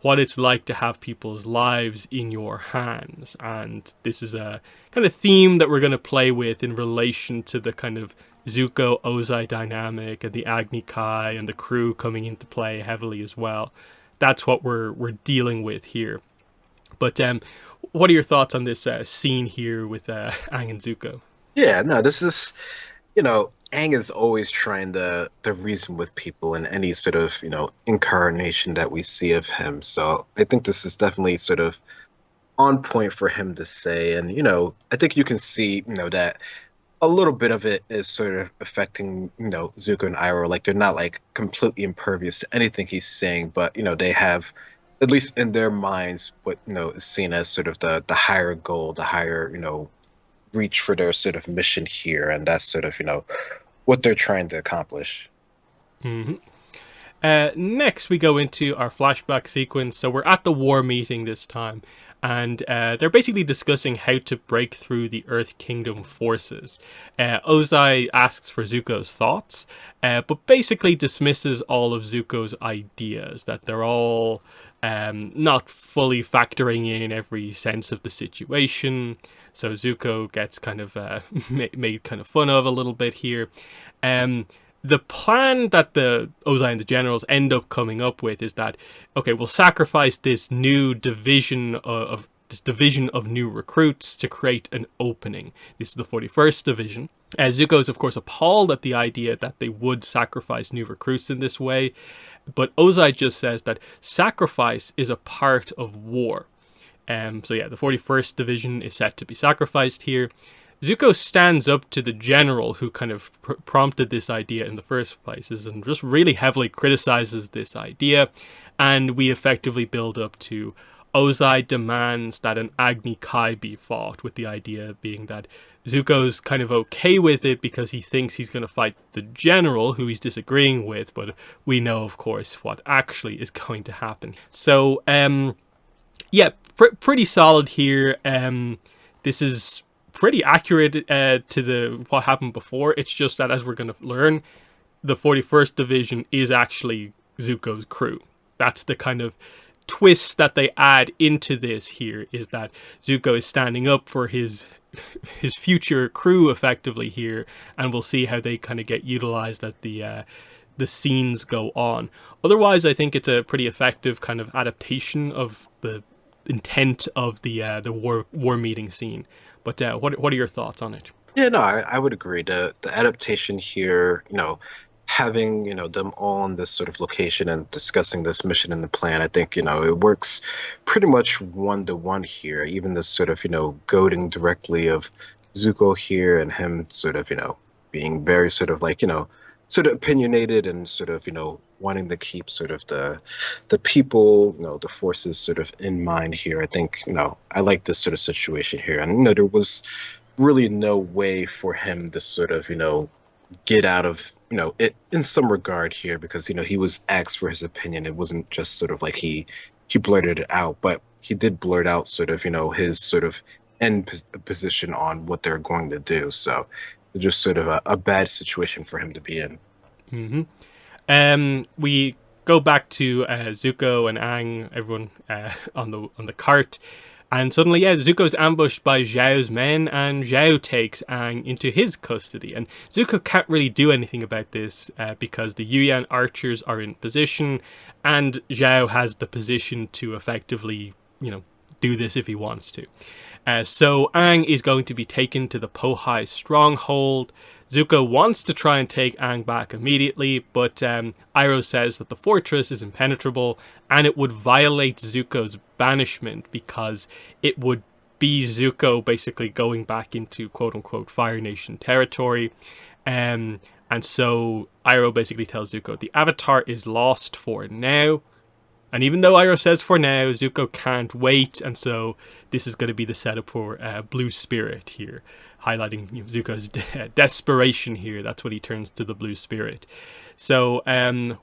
what it's like to have people's lives in your hands. And this is a kind of theme that we're going to play with in relation to the kind of Zuko Ozai dynamic and the Agni Kai and the crew coming into play heavily as well. That's what we're dealing with here. But what are your thoughts on this scene here with Aang and Zuko? Yeah, no, this is, Aang is always trying to reason with people in any sort of, incarnation that we see of him. So I think this is definitely sort of on point for him to say. And, I think you can see, that a little bit of it is sort of affecting, Zuko and Iroh. Like, they're not, like, completely impervious to anything he's saying, but, they have, at least in their minds, what, is seen as sort of the higher goal, the higher, reach for their sort of mission here. And that's sort of, what they're trying to accomplish. Mm-hmm. Next, we go into our flashback sequence. So we're at the war meeting this time, and they're basically discussing how to break through the Earth Kingdom forces. Ozai asks for Zuko's thoughts, but basically dismisses all of Zuko's ideas, that they're all not fully factoring in every sense of the situation. So Zuko gets kind of made kind of fun of a little bit here. The plan that the Ozai and the generals end up coming up with is that, okay, we'll sacrifice this new division of new recruits to create an opening. This is the 41st Division. Zuko is, of course, appalled at the idea that they would sacrifice new recruits in this way. But Ozai just says that sacrifice is a part of war. So yeah, the 41st Division is set to be sacrificed here. Zuko stands up to the general who kind of prompted this idea in the first place and just really heavily criticizes this idea. And we effectively build up to Ozai demands that an Agni Kai be fought, with the idea being that Zuko's kind of okay with it because he thinks he's going to fight the general who he's disagreeing with, but we know, of course, what actually is going to happen. So, yeah, pretty solid here. This is pretty accurate to what happened before. It's just that, as we're going to learn, the 41st Division is actually Zuko's crew. That's the kind of twist that they add into this here, is that Zuko is standing up for his future crew effectively here, and we'll see how they kind of get utilized as the scenes go on. Otherwise, I think it's a pretty effective kind of adaptation of the intent of the war meeting scene. But what are your thoughts on it? Yeah, no, I would agree. The adaptation here, having, them all in this sort of location and discussing this mission and the plan, I think, it works pretty much one to one here. Even this sort of, goading directly of Zuko here and him sort of, being very sort of like, sort of opinionated and sort of, wanting to keep sort of the people, the forces sort of in mind here. I think, I like this sort of situation here. And, there was really no way for him to sort of, get out of, it in some regard here, because, he was asked for his opinion. It wasn't just sort of like he blurted it out, but he did blurt out sort of, his sort of position on what they're going to do. So it's just sort of a bad situation for him to be in. We go back to Zuko and Aang, everyone on the cart, and suddenly, Zuko's ambushed by Zhao's men, and Zhao takes Aang into his custody. And Zuko can't really do anything about this because the Yuyan archers are in position, and Zhao has the position to effectively, do this if he wants to. So Aang is going to be taken to the Pohai stronghold. Zuko wants to try and take Aang back immediately, but Iroh says that the fortress is impenetrable and it would violate Zuko's banishment because it would be Zuko basically going back into quote-unquote Fire Nation territory. And so Iroh basically tells Zuko the Avatar is lost for now. And even though Iroh says for now, Zuko can't wait, and so this is going to be the setup for Blue Spirit here, highlighting Zuko's desperation here. That's what he turns to the Blue Spirit. So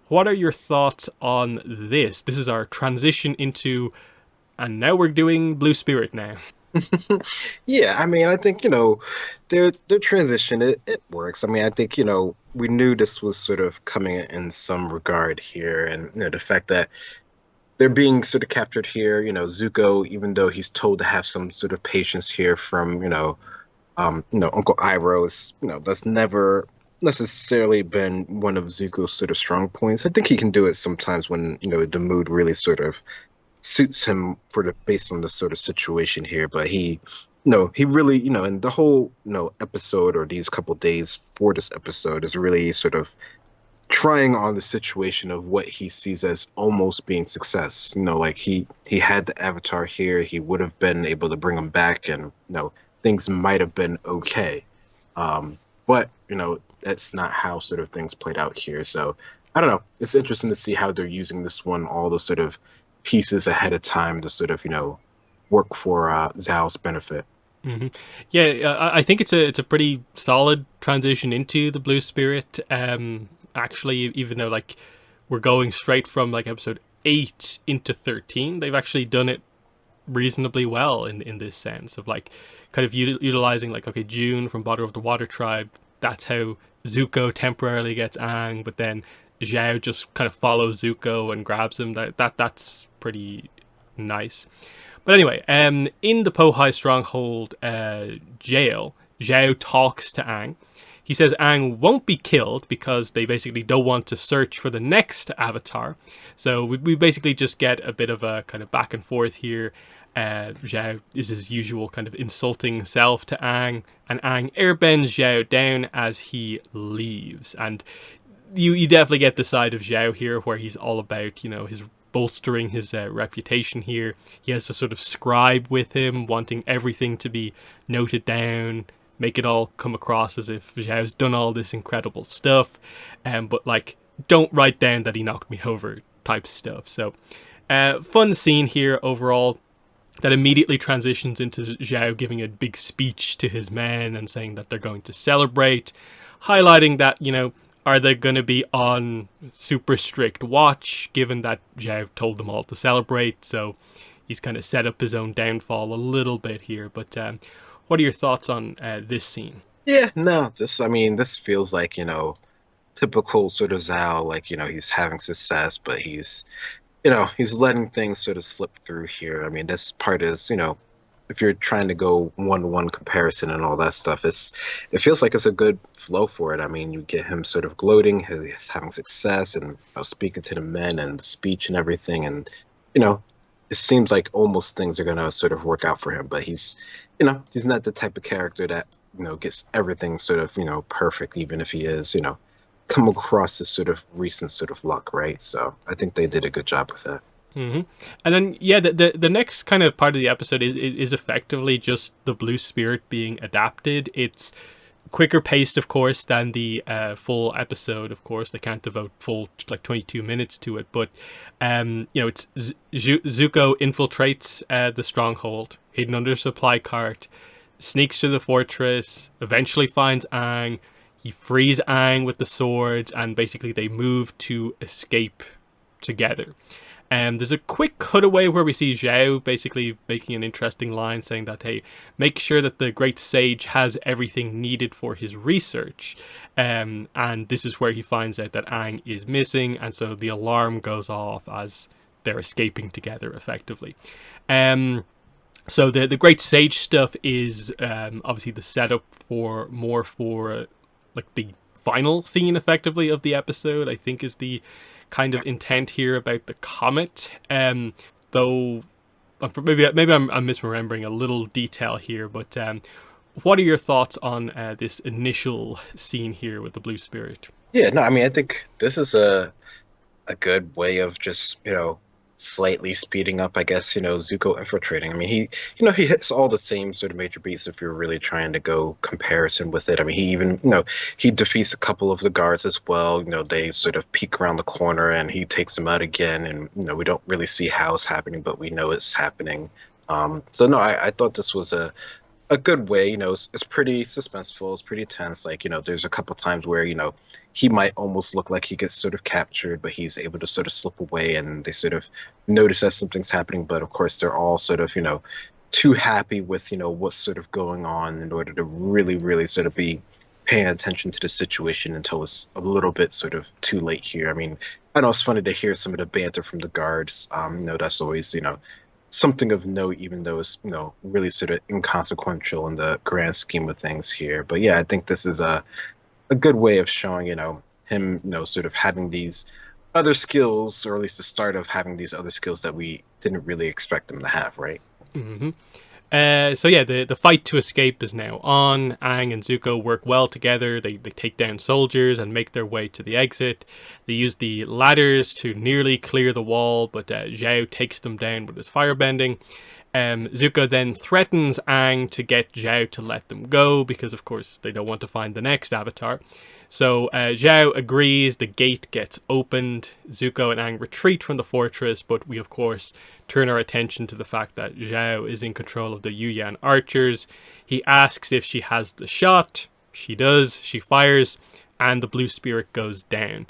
what are your thoughts on this? This is our transition into, and now we're doing Blue Spirit now. Yeah, I mean, I think, their transition, it works. I mean, I think, we knew this was sort of coming in some regard here, and, the fact that they're being sort of captured here, Zuko, even though he's told to have some sort of patience here from, Uncle Iroh, is, that's never necessarily been one of Zuko's sort of strong points. I think he can do it sometimes when, the mood really sort of suits him based on the sort of situation here. But he really, and the whole, episode or these couple days for this episode is really sort of trying on the situation of what he sees as almost being success. Like he had the Avatar here, he would have been able to bring him back, and things might have been okay. But that's not how sort of things played out here. So I don't know. It's interesting to see how they're using this one, all the sort of pieces ahead of time to sort of work for Zhao's benefit. Mm-hmm. Yeah, I think it's a pretty solid transition into the Blue Spirit. Actually, even though like we're going straight from like episode 8 into 13, they've actually done it reasonably well in this sense of like kind of utilizing like, okay, June from Bother of the Water Tribe, that's how Zuko temporarily gets Aang, but then Zhao just kind of follows Zuko and grabs him. That's pretty nice. But anyway, in the Pohai stronghold jail, Zhao talks to Aang. He says Aang won't be killed because they basically don't want to search for the next Avatar. So we basically just get a bit of a kind of back and forth here. Zhao is his usual kind of insulting self to Aang, and Aang airbends Zhao down as he leaves. And you definitely get the side of Zhao here where he's all about, his bolstering his reputation here. He has a sort of scribe with him, wanting everything to be noted down, make it all come across as if Zhao's done all this incredible stuff, but like, don't write down that he knocked me over type stuff. So fun scene here overall that immediately transitions into Zhao giving a big speech to his men and saying that they're going to celebrate, highlighting that, are they going to be on super strict watch, given that Zhao told them all to celebrate. So he's kind of set up his own downfall a little bit here. But what are your thoughts on this scene? Yeah, no, this feels like, typical sort of Zhao, like, he's having success, but he's letting things sort of slip through here. I mean, this part is, if you're trying to go one-to-one comparison and all that stuff, it feels like it's a good flow for it. I mean, you get him sort of gloating, he's having success, and speaking to the men and the speech and everything, and you know, it seems like almost things are gonna sort of work out for him. But he's not the type of character that gets everything sort of perfect, even if he is come across as sort of recent sort of luck, right? So I think they did a good job with that. hmm And then, yeah, the next kind of part of the episode is effectively just the Blue Spirit being adapted. It's quicker paced, of course, than the full episode. Of course, they can't devote full 22 minutes to it, but it's Zuko infiltrates the stronghold, hidden under a supply cart, sneaks to the fortress, eventually finds Aang. He frees Aang with the swords, and basically they move to escape together. There's a quick cutaway where we see Zhao basically making an interesting line saying that, hey, make sure that the great sage has everything needed for his research. And this is where he finds out that Aang is missing, and so the alarm goes off as they're escaping together, effectively. So the great sage stuff is obviously the setup for like the final scene, effectively, of the episode, I think, is the kind of intent here about the comet. Though maybe I'm misremembering a little detail here, but what are your thoughts on this initial scene here with the Blue Spirit? Yeah, no, I mean, I think this is a good way of just slightly speeding up, I guess, Zuko infiltrating. I mean, he hits all the same sort of major beats if you're really trying to go comparison with it. I mean, he even, he defeats a couple of the guards as well. They sort of peek around the corner and he takes them out again. And, we don't really see how it's happening, but we know it's happening. So no, I thought this was a good way. It's pretty suspenseful, it's pretty tense. Like, there's a couple times where he might almost look like he gets sort of captured, but he's able to sort of slip away, and they sort of notice that something's happening, but of course they're all sort of too happy with what's sort of going on in order to really really sort of be paying attention to the situation until it's a little bit sort of too late here. I mean, I know it's funny to hear some of the banter from the guards. That's always something of note, even though it's really sort of inconsequential in the grand scheme of things here. But yeah, I think this is a good way of showing him sort of having these other skills, or at least the start of having these other skills that we didn't really expect him to have, right? hmm So yeah, the fight to escape is now on. Aang and Zuko work well together. They take down soldiers and make their way to the exit. They use the ladders to nearly clear the wall, but Zhao takes them down with his firebending. Zuko then threatens Aang to get Zhao to let them go, because of course they don't want to find the next avatar. So Zhao agrees, the gate gets opened, Zuko and Aang retreat from the fortress, but we of course turn our attention to the fact that Zhao is in control of the Yuyan archers. He asks if she has the shot. She does, she fires, and the Blue Spirit goes down.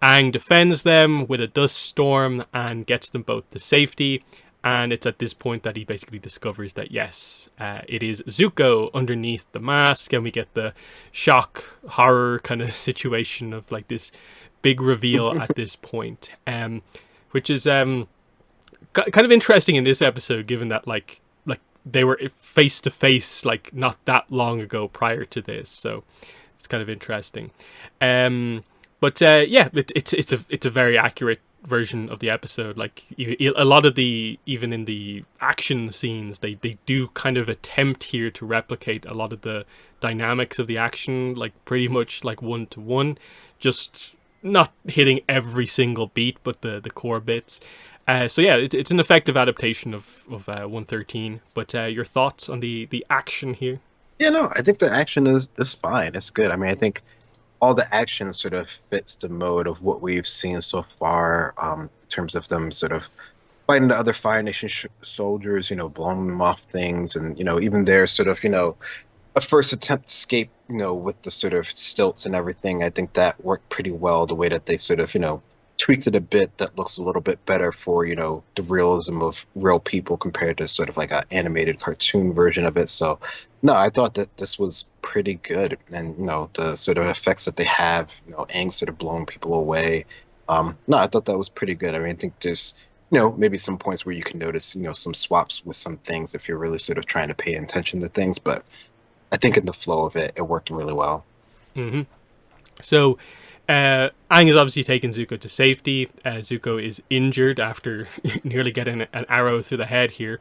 Aang defends them with a dust storm and gets them both to safety. And it's at this point that he basically discovers that, yes, it is Zuko underneath the mask, and we get the shock, horror kind of situation of like this big reveal at this point, which is kind of interesting in this episode, given that like they were face to face like not that long ago prior to this, so it's kind of interesting. But yeah, it's a very accurate version of the episode. Like a lot of even in the action scenes, they do kind of attempt here to replicate a lot of the dynamics of the action, like pretty much like 1-to-1, just not hitting every single beat, but the core bits. So yeah, it's an effective adaptation of 113. But your thoughts on the action here? Yeah, no, I think the action is fine. It's good. I mean, I think all the action sort of fits the mode of what we've seen so far, in terms of them sort of fighting the other Fire Nation soldiers, blowing them off things, and even their sort of a first attempt to escape, with the sort of stilts and everything. I think that worked pretty well. The way that they sort of tweaked it a bit that looks a little bit better for, the realism of real people compared to sort of like an animated cartoon version of it. So, no, I thought that this was pretty good. And, the sort of effects that they have, Aang sort of blowing people away. No, I thought that was pretty good. I mean, I think there's, maybe some points where you can notice, some swaps with some things if you're really sort of trying to pay attention to things. But I think in the flow of it, it worked really well. Mm-hmm. So, Aang has obviously taken Zuko to safety. Zuko is injured after nearly getting an arrow through the head here.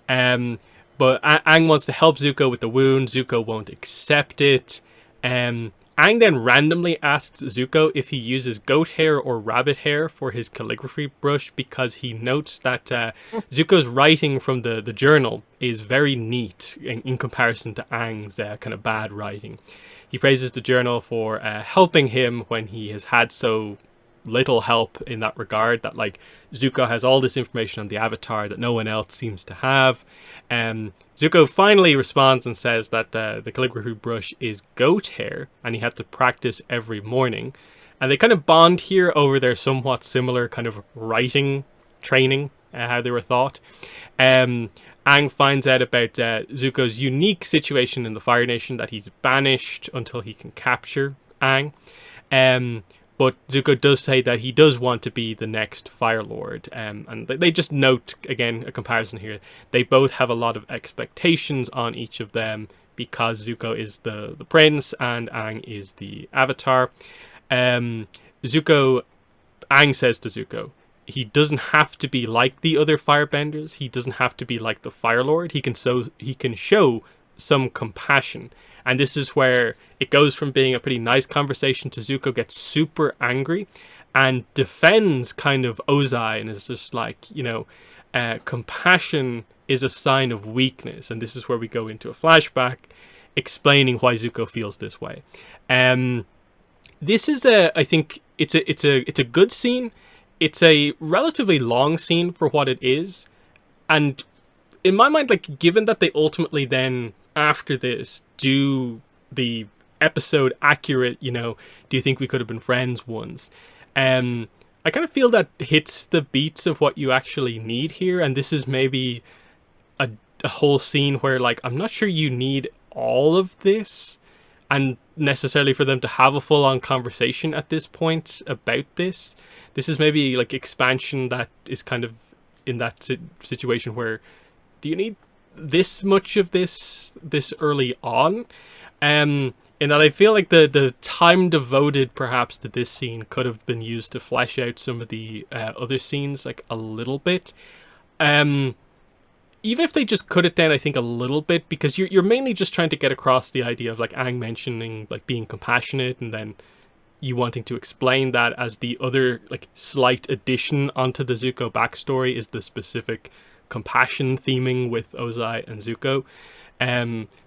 But Aang wants to help Zuko with the wound. Zuko won't accept it. Aang then randomly asks Zuko if he uses goat hair or rabbit hair for his calligraphy brush because he notes that Zuko's writing from the journal is very neat in comparison to Aang's kind of bad writing. He praises the journal for helping him when he has had so little help in that regard, that like Zuko has all this information on the Avatar that no one else seems to have. Zuko finally responds and says that the calligraphy brush is goat hair and he had to practice every morning. And they kind of bond here over their somewhat similar kind of writing training, how they were thought. Aang finds out about Zuko's unique situation in the Fire Nation, that he's banished until he can capture Aang. But Zuko does say that he does want to be the next Fire Lord. And they just note, again, a comparison here. They both have a lot of expectations on each of them because Zuko is the prince and Aang is the Avatar. Aang says to Zuko, he doesn't have to be like the other firebenders. He doesn't have to be like the Fire Lord. He can show some compassion. And this is where it goes from being a pretty nice conversation to Zuko gets super angry and defends kind of Ozai and is just like, compassion is a sign of weakness. And this is where we go into a flashback explaining why Zuko feels this way. This is I think it's a good scene. It's a relatively long scene for what it is. And in my mind, like, given that they ultimately then, after this, do the episode accurate, do you think we could have been friends once? I kind of feel that hits the beats of what you actually need here. And this is maybe a whole scene where, like, I'm not sure you need all of this and necessarily for them to have a full-on conversation at this point about this. This is maybe like expansion that is kind of in that situation where, do you need this much of this early on? In that I feel like the time devoted perhaps to this scene could have been used to flesh out some of the other scenes like a little bit. Even if they just cut it down, I think a little bit, because you're mainly just trying to get across the idea of like Aang mentioning like being compassionate, and then you wanting to explain that as the other like slight addition onto the Zuko backstory is the specific compassion theming with Ozai and Zuko.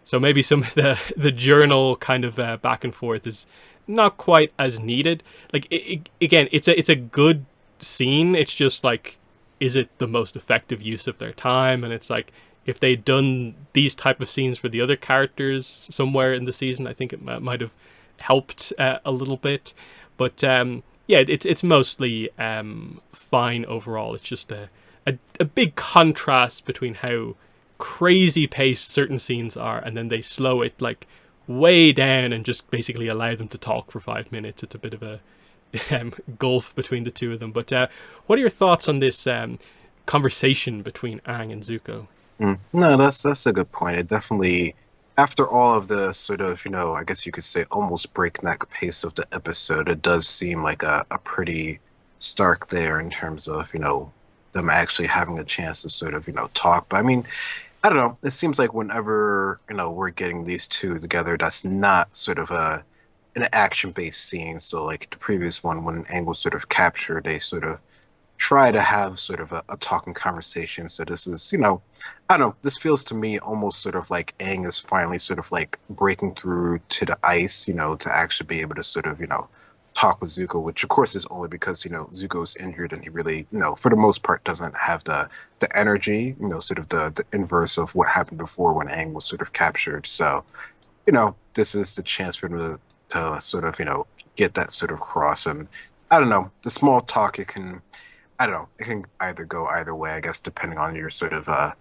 So maybe some of the journal kind of back and forth is not quite as needed. Like again, it's a good scene. It's just like, is it the most effective use of their time? And it's like, if they'd done these type of scenes for the other characters somewhere in the season, I think it might have helped a little bit. But yeah, it's mostly fine overall. It's just a big contrast between how crazy paced certain scenes are, and then they slow it like way down and just basically allow them to talk for 5 minutes. It's a bit of a gulf between the two of them. But what are your thoughts on this conversation between Aang and Zuko? No, that's a good point. It definitely, after all of the sort of, I guess you could say almost breakneck pace of the episode, it does seem like a pretty stark there in terms of, them actually having a chance to sort of, talk. But I mean, I don't know. It seems like whenever, we're getting these two together, that's not sort of an action-based scene. So like the previous one, when Aang was sort of captured, they sort of try to have sort of a talking conversation. So this is, I don't know, this feels to me almost sort of like Aang is finally sort of like breaking through to the ice, to actually be able to sort of, talk with Zuko, which of course is only because, Zuko's injured and he really, for the most part doesn't have the energy, sort of the inverse of what happened before when Aang was sort of captured. So, this is the chance for him to sort of, get that sort of cross. And I don't know. The small talk, it can, I don't know, it can either go either way, I guess, depending on your sort of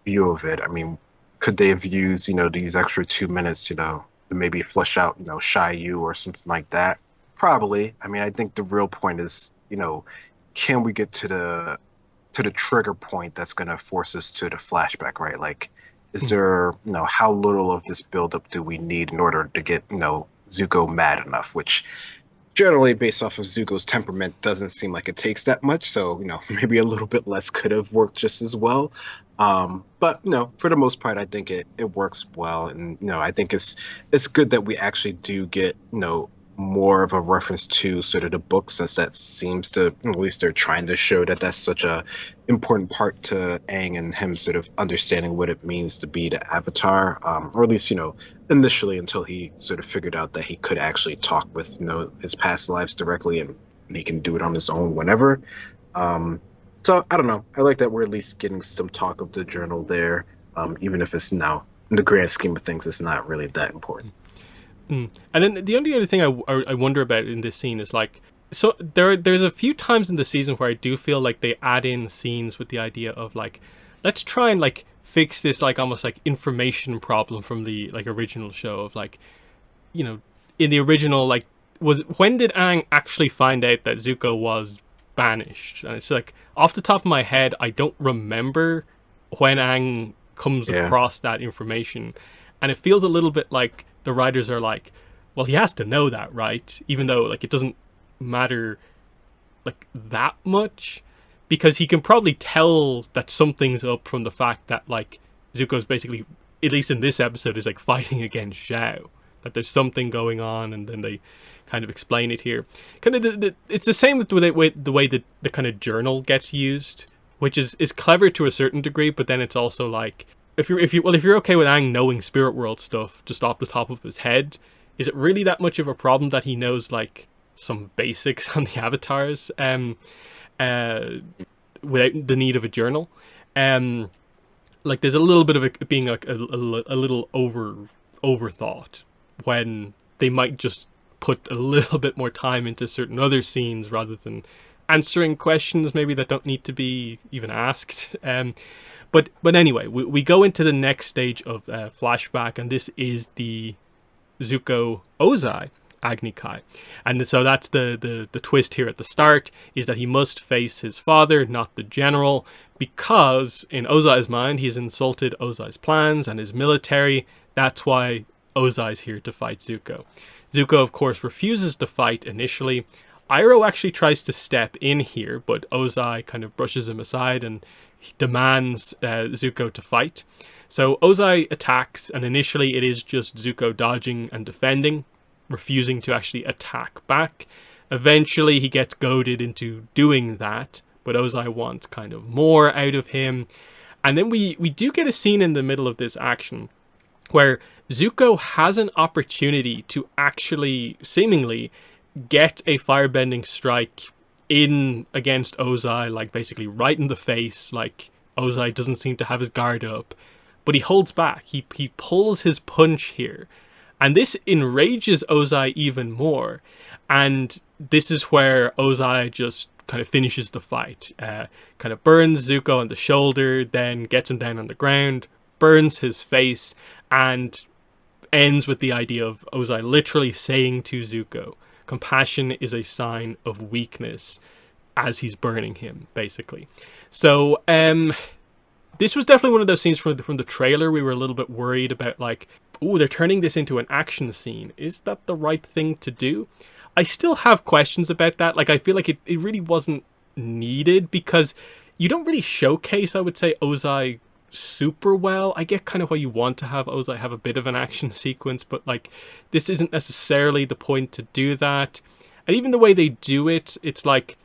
view of it. I mean, could they have used, these extra 2 minutes, to maybe flush out, Shy You or something like that? Probably. I mean, I think the real point is, can we get to the trigger point that's going to force us to the flashback, right? Like, is there, how little of this buildup do we need in order to get, Zuko mad enough? Which generally, based off of Zuko's temperament, doesn't seem like it takes that much. So, maybe a little bit less could have worked just as well. But for the most part, I think it works well, and I think it's good that we actually do get more of a reference to sort of the book, since that seems to, at least they're trying to show that that's such a important part to Aang and him sort of understanding what it means to be the Avatar, or at least initially, until he sort of figured out that he could actually talk with his past lives directly, and he can do it on his own whenever. So I don't know. I like that we're at least getting some talk of the journal there, even if it's now, in the grand scheme of things, it's not really that important. And then the only other thing I wonder about in this scene is like, so there's a few times in the season where I do feel like they add in scenes with the idea of like, let's try and like fix this like almost like information problem from the like original show of like, in the original, like, when did Aang actually find out that Zuko was banished? And it's like, off the top of my head, I don't remember when Aang comes across that information, and it feels a little bit like the writers are like, well, he has to know that, right? Even though like it doesn't matter like that much, because he can probably tell that something's up from the fact that like Zuko's basically, at least in this episode, is like fighting against Zhao, that there's something going on, and then they kind of explain it here. Kind of it's the same with the way that the kind of journal gets used, which is clever to a certain degree, but then it's also like, if you're okay with Aang knowing spirit world stuff just off the top of his head, is it really that much of a problem that he knows like some basics on the avatars without the need of a journal? Like there's a little bit of it being like a little overthought, when they might just put a little bit more time into certain other scenes rather than answering questions maybe that don't need to be even asked. But anyway, we go into the next stage of flashback, and this is the Zuko Ozai Agni Kai. And so that's the twist here at the start, is that he must face his father, not the general, because in Ozai's mind, he's insulted Ozai's plans and his military. That's why Ozai's here to fight Zuko. Zuko, of course, refuses to fight initially. Iroh actually tries to step in here, but Ozai kind of brushes him aside and demands Zuko to fight. So Ozai attacks, and initially it is just Zuko dodging and defending, refusing to actually attack back. Eventually he gets goaded into doing that, but Ozai wants kind of more out of him. And then we do get a scene in the middle of this action where Zuko has an opportunity to actually seemingly get a firebending strike in against Ozai, like basically right in the face. Like Ozai doesn't seem to have his guard up, but he holds back. He pulls his punch here, and this enrages Ozai even more. And this is where Ozai just kind of finishes the fight, kind of burns Zuko on the shoulder, then gets him down on the ground, burns his face, and ends with the idea of Ozai literally saying to Zuko, compassion is a sign of weakness, as he's burning him, basically. So, this was definitely one of those scenes from the trailer. We were a little bit worried about, like, oh, they're turning this into an action scene. Is that the right thing to do? I still have questions about that. Like, I feel like it really wasn't needed, because you don't really showcase, I would say, Ozai super well. I get kind of why you want to have Ozai have a bit of an action sequence, but like this isn't necessarily the point to do that. And even the way they do it, it's like,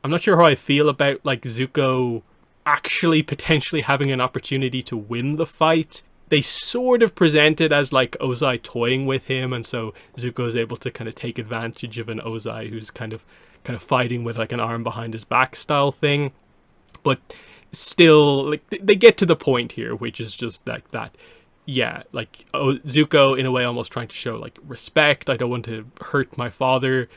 I'm not sure how I feel about like Zuko actually potentially having an opportunity to win the fight. They sort of present it as like Ozai toying with him, and so Zuko is able to kind of take advantage of an Ozai who's kind of fighting with like an arm behind his back style thing. But still, like, they get to the point here, which is just like that. Yeah, like Zuko in a way almost trying to show like respect. I don't want to hurt my father.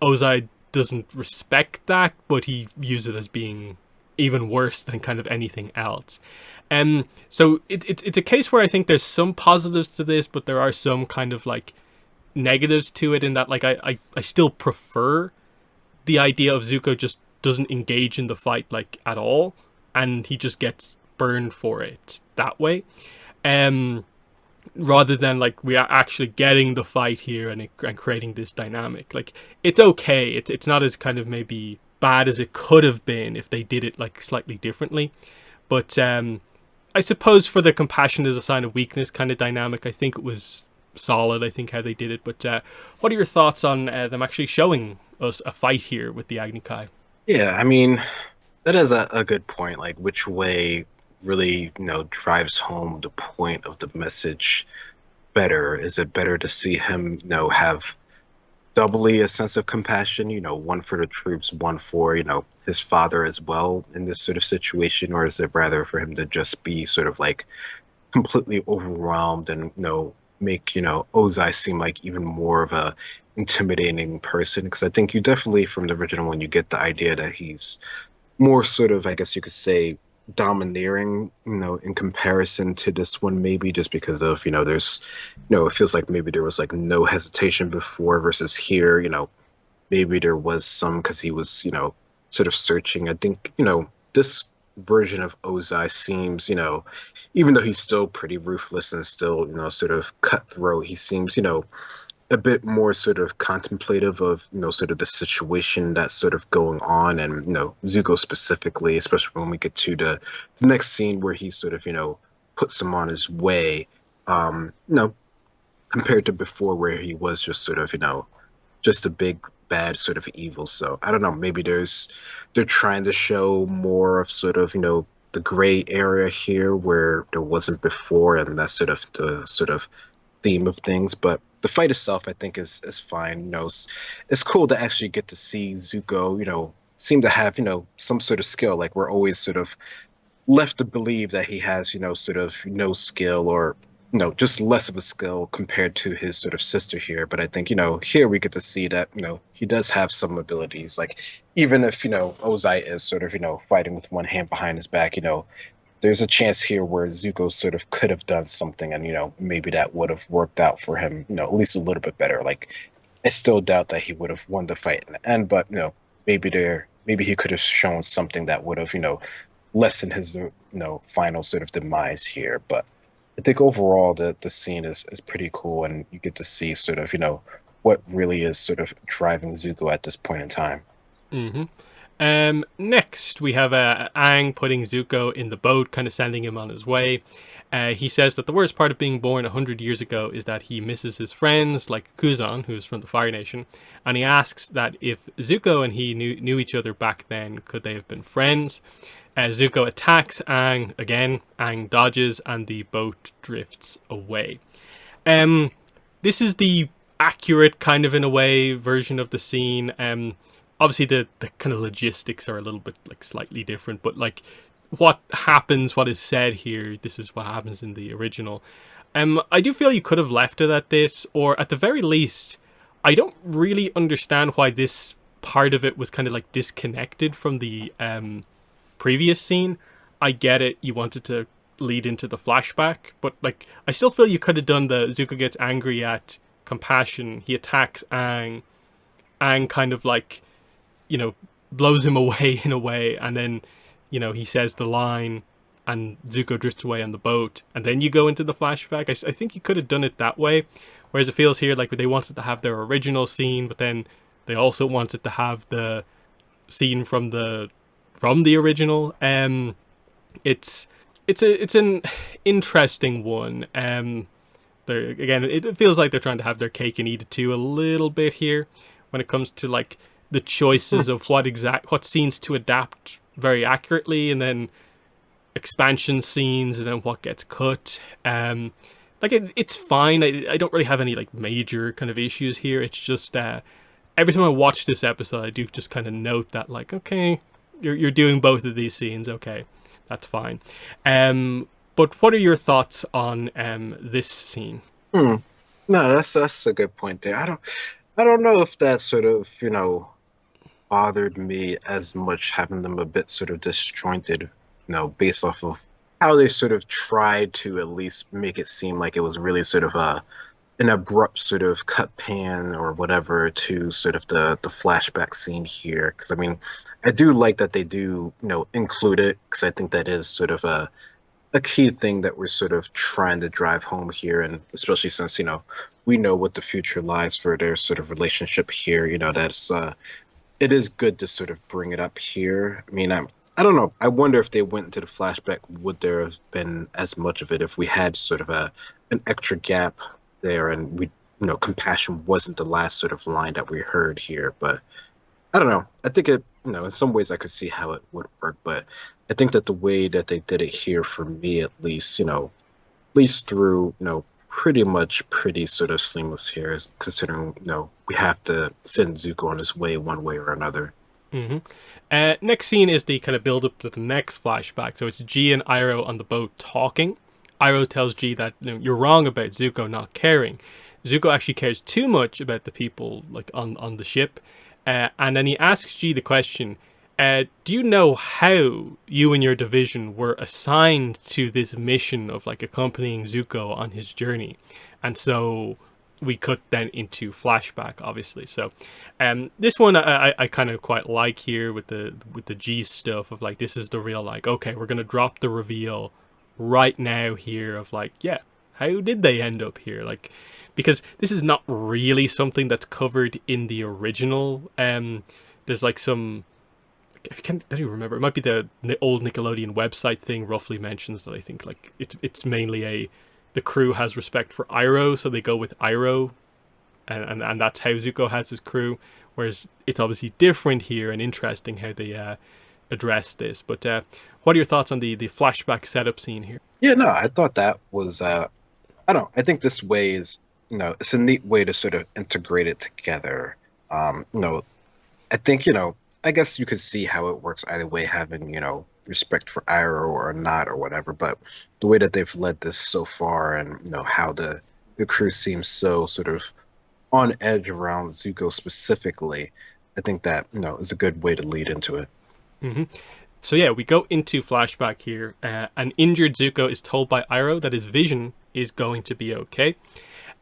Ozai doesn't respect that, but he views it as being even worse than kind of anything else. So it's a case where I think there's some positives to this, but there are some kind of like negatives to it, in that like I still prefer the idea of Zuko just doesn't engage in the fight like at all, and he just gets burned for it that way. Rather than like we are actually getting the fight here and creating this dynamic. Like it's okay. It's not as kind of maybe bad as it could have been if they did it like slightly differently. But I suppose for the compassion is a sign of weakness kind of dynamic, I think it was solid. I think how they did it. But what are your thoughts on them actually showing us a fight here with the Agni Kai? Yeah, I mean, that is a good point. Like, which way really, drives home the point of the message better? Is it better to see him, have doubly a sense of compassion, one for the troops, one for, his father as well in this sort of situation? Or is it rather for him to just be sort of like completely overwhelmed and, make, Ozai seem like even more of a intimidating person? Because I think you definitely, from the original one, you get the idea that he's more sort of, I guess you could say, domineering, in comparison to this one, maybe just because of, there's, it feels like maybe there was like no hesitation before versus here, maybe there was some because he was, sort of searching. I think, this version of Ozai seems, even though he's still pretty ruthless and still, sort of cutthroat, he seems, a bit more sort of contemplative of, sort of the situation that's sort of going on. And, Zuko specifically, especially when we get to the next scene where he sort of, puts him on his way, compared to before where he was just sort of, just a big bad sort of evil. So I don't know, maybe they're trying to show more of sort of, the gray area here where there wasn't before, and that's sort of the sort of theme of things. But the fight itself, I think, is fine. It's cool to actually get to see Zuko, seem to have, some sort of skill. Like, we're always sort of left to believe that he has, sort of no skill, or, just less of a skill compared to his sort of sister here. But I think, here we get to see that, he does have some abilities. Like, even if, Ozai is sort of, fighting with one hand behind his back, there's a chance here where Zuko sort of could have done something, and, maybe that would have worked out for him, at least a little bit better. Like, I still doubt that he would have won the fight in the end, but, maybe he could have shown something that would have, lessened his, final sort of demise here. But I think overall the scene is pretty cool, and you get to see sort of, what really is sort of driving Zuko at this point in time. Mm-hmm. Next, we have Aang putting Zuko in the boat, kind of sending him on his way. He says that the worst part of being born 100 years ago is that he misses his friends, like Kuzan, who's from the Fire Nation, and he asks that if Zuko and he knew each other back then, could they have been friends? Zuko attacks Aang again. Aang dodges, and the boat drifts away. This is the accurate, kind of in a way, version of the scene. Obviously the kind of logistics are a little bit like slightly different, but like what happens, what is said here, this is what happens in the original. I do feel you could have left it at this, or at the very least, I don't really understand why this part of it was kind of like disconnected from the previous scene. I get it, you wanted to lead into the flashback, but like I still feel you could have done the Zuko gets angry at compassion, he attacks Aang kind of like, blows him away in a way, and then, he says the line, and Zuko drifts away on the boat, and then you go into the flashback. I think you could have done it that way, whereas it feels here like they wanted to have their original scene, but then they also wanted to have the scene from the original. It's an interesting one. Again, it feels like they're trying to have their cake and eat it too a little bit here when it comes to like the choices of what scenes to adapt very accurately, and then expansion scenes, and then what gets cut. It's fine. I don't really have any like major kind of issues here. It's just every time I watch this episode, I do just kind of note that like, okay, you're doing both of these scenes. Okay, that's fine. But what are your thoughts on this scene? No, that's a good point there. I don't know if that sort of, bothered me as much having them a bit sort of disjointed, based off of how they sort of tried to at least make it seem like it was really sort of an abrupt sort of cut pan or whatever to sort of the flashback scene here. Because I mean, I do like that they do include it, because I think that is sort of a key thing that we're sort of trying to drive home here, and especially since we know what the future lies for their sort of relationship here. That's it is good to sort of bring it up here. I mean, I don't know. I wonder if they went into the flashback, would there have been as much of it if we had sort of an extra gap there, and we compassion wasn't the last sort of line that we heard here. But I don't know. I think it, in some ways I could see how it would work, but I think that the way that they did it here, for me at least, at least through, pretty sort of seamless here, considering, we have to send Zuko on his way one way or another. hmm Next scene is the kind of build up to the next flashback. So it's G and Iroh on the boat talking. Iroh tells G that you're wrong about Zuko not caring. Zuko actually cares too much about the people like on the ship. And then he asks G the question, do you know how you and your division were assigned to this mission of like accompanying Zuko on his journey? And so we cut then into flashback, obviously. So this one I kind of quite like here with the G stuff of like, this is the real like, okay, we're gonna drop the reveal right now here of like, yeah, how did they end up here? Like, because this is not really something that's covered in the original. There's like some, don't even remember. It might be the old Nickelodeon website thing roughly mentions that. I think like it's mainly the crew has respect for Iroh, so they go with Iroh, and that's how Zuko has his crew. Whereas it's obviously different here and interesting how they address this. But what are your thoughts on the flashback setup scene here? Yeah, no, I thought that was I think this way is, it's a neat way to sort of integrate it together. I think, I guess you could see how it works either way, having, respect for Iroh or not or whatever. But the way that they've led this so far, and, how the crew seems so sort of on edge around Zuko specifically, I think that, is a good way to lead into it. hmm So yeah, we go into flashback here. An injured Zuko is told by Iroh that his vision is going to be okay.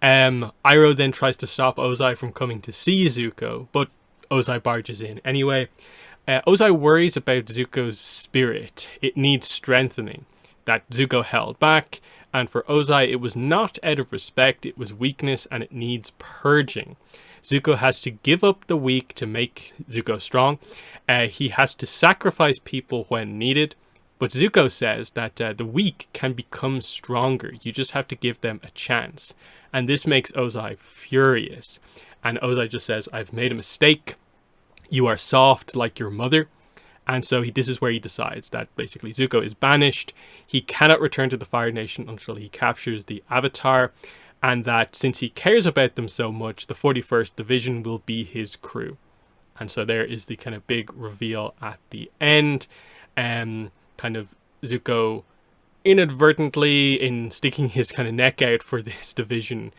Iroh then tries to stop Ozai from coming to see Zuko, but Ozai barges in anyway. Ozai worries about Zuko's spirit. It needs strengthening. That Zuko held back, and for Ozai it was not out of respect, it was weakness, and it needs purging. Zuko has to give up the weak to make Zuko strong. He has to sacrifice people when needed. But Zuko says that the weak can become stronger. You just have to give them a chance. And this makes Ozai furious. And Ozai just says, I've made a mistake. You are soft like your mother. And so this is where he decides that basically Zuko is banished. He cannot return to the Fire Nation until he captures the Avatar. And that since he cares about them so much, the 41st Division will be his crew. And so there is the kind of big reveal at the end. Kind of Zuko inadvertently, in sticking his kind of neck out for this division,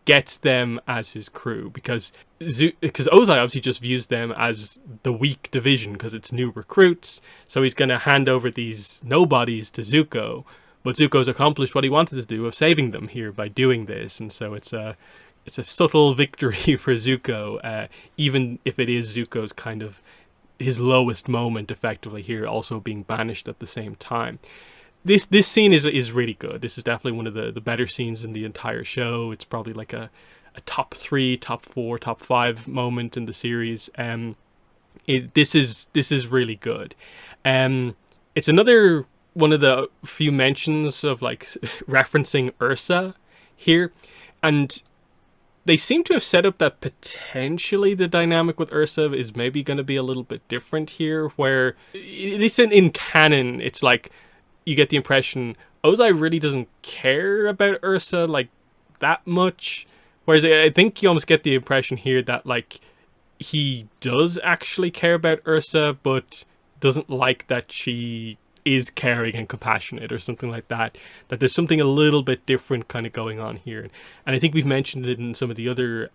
gets them as his crew, because Ozai obviously just views them as the weak division because it's new recruits. So he's going to hand over these nobodies to Zuko. But Zuko's accomplished what he wanted to do of saving them here by doing this, and so it's a subtle victory for Zuko, even if it is Zuko's kind of his lowest moment, effectively here, also being banished at the same time. This scene is really good. This is definitely one of the better scenes in the entire show. It's probably like a top 3, top 4, top 5 moment in the series. This is really good. It's another one of the few mentions of like referencing Ursa here, and they seem to have set up that potentially the dynamic with Ursa is maybe going to be a little bit different here, where at least in canon it's like you get the impression Ozai really doesn't care about Ursa like that much, whereas I think you almost get the impression here that like he does actually care about Ursa, but doesn't like that she is caring and compassionate or something like that. That there's something a little bit different kind of going on here. And I think we've mentioned it in some of the other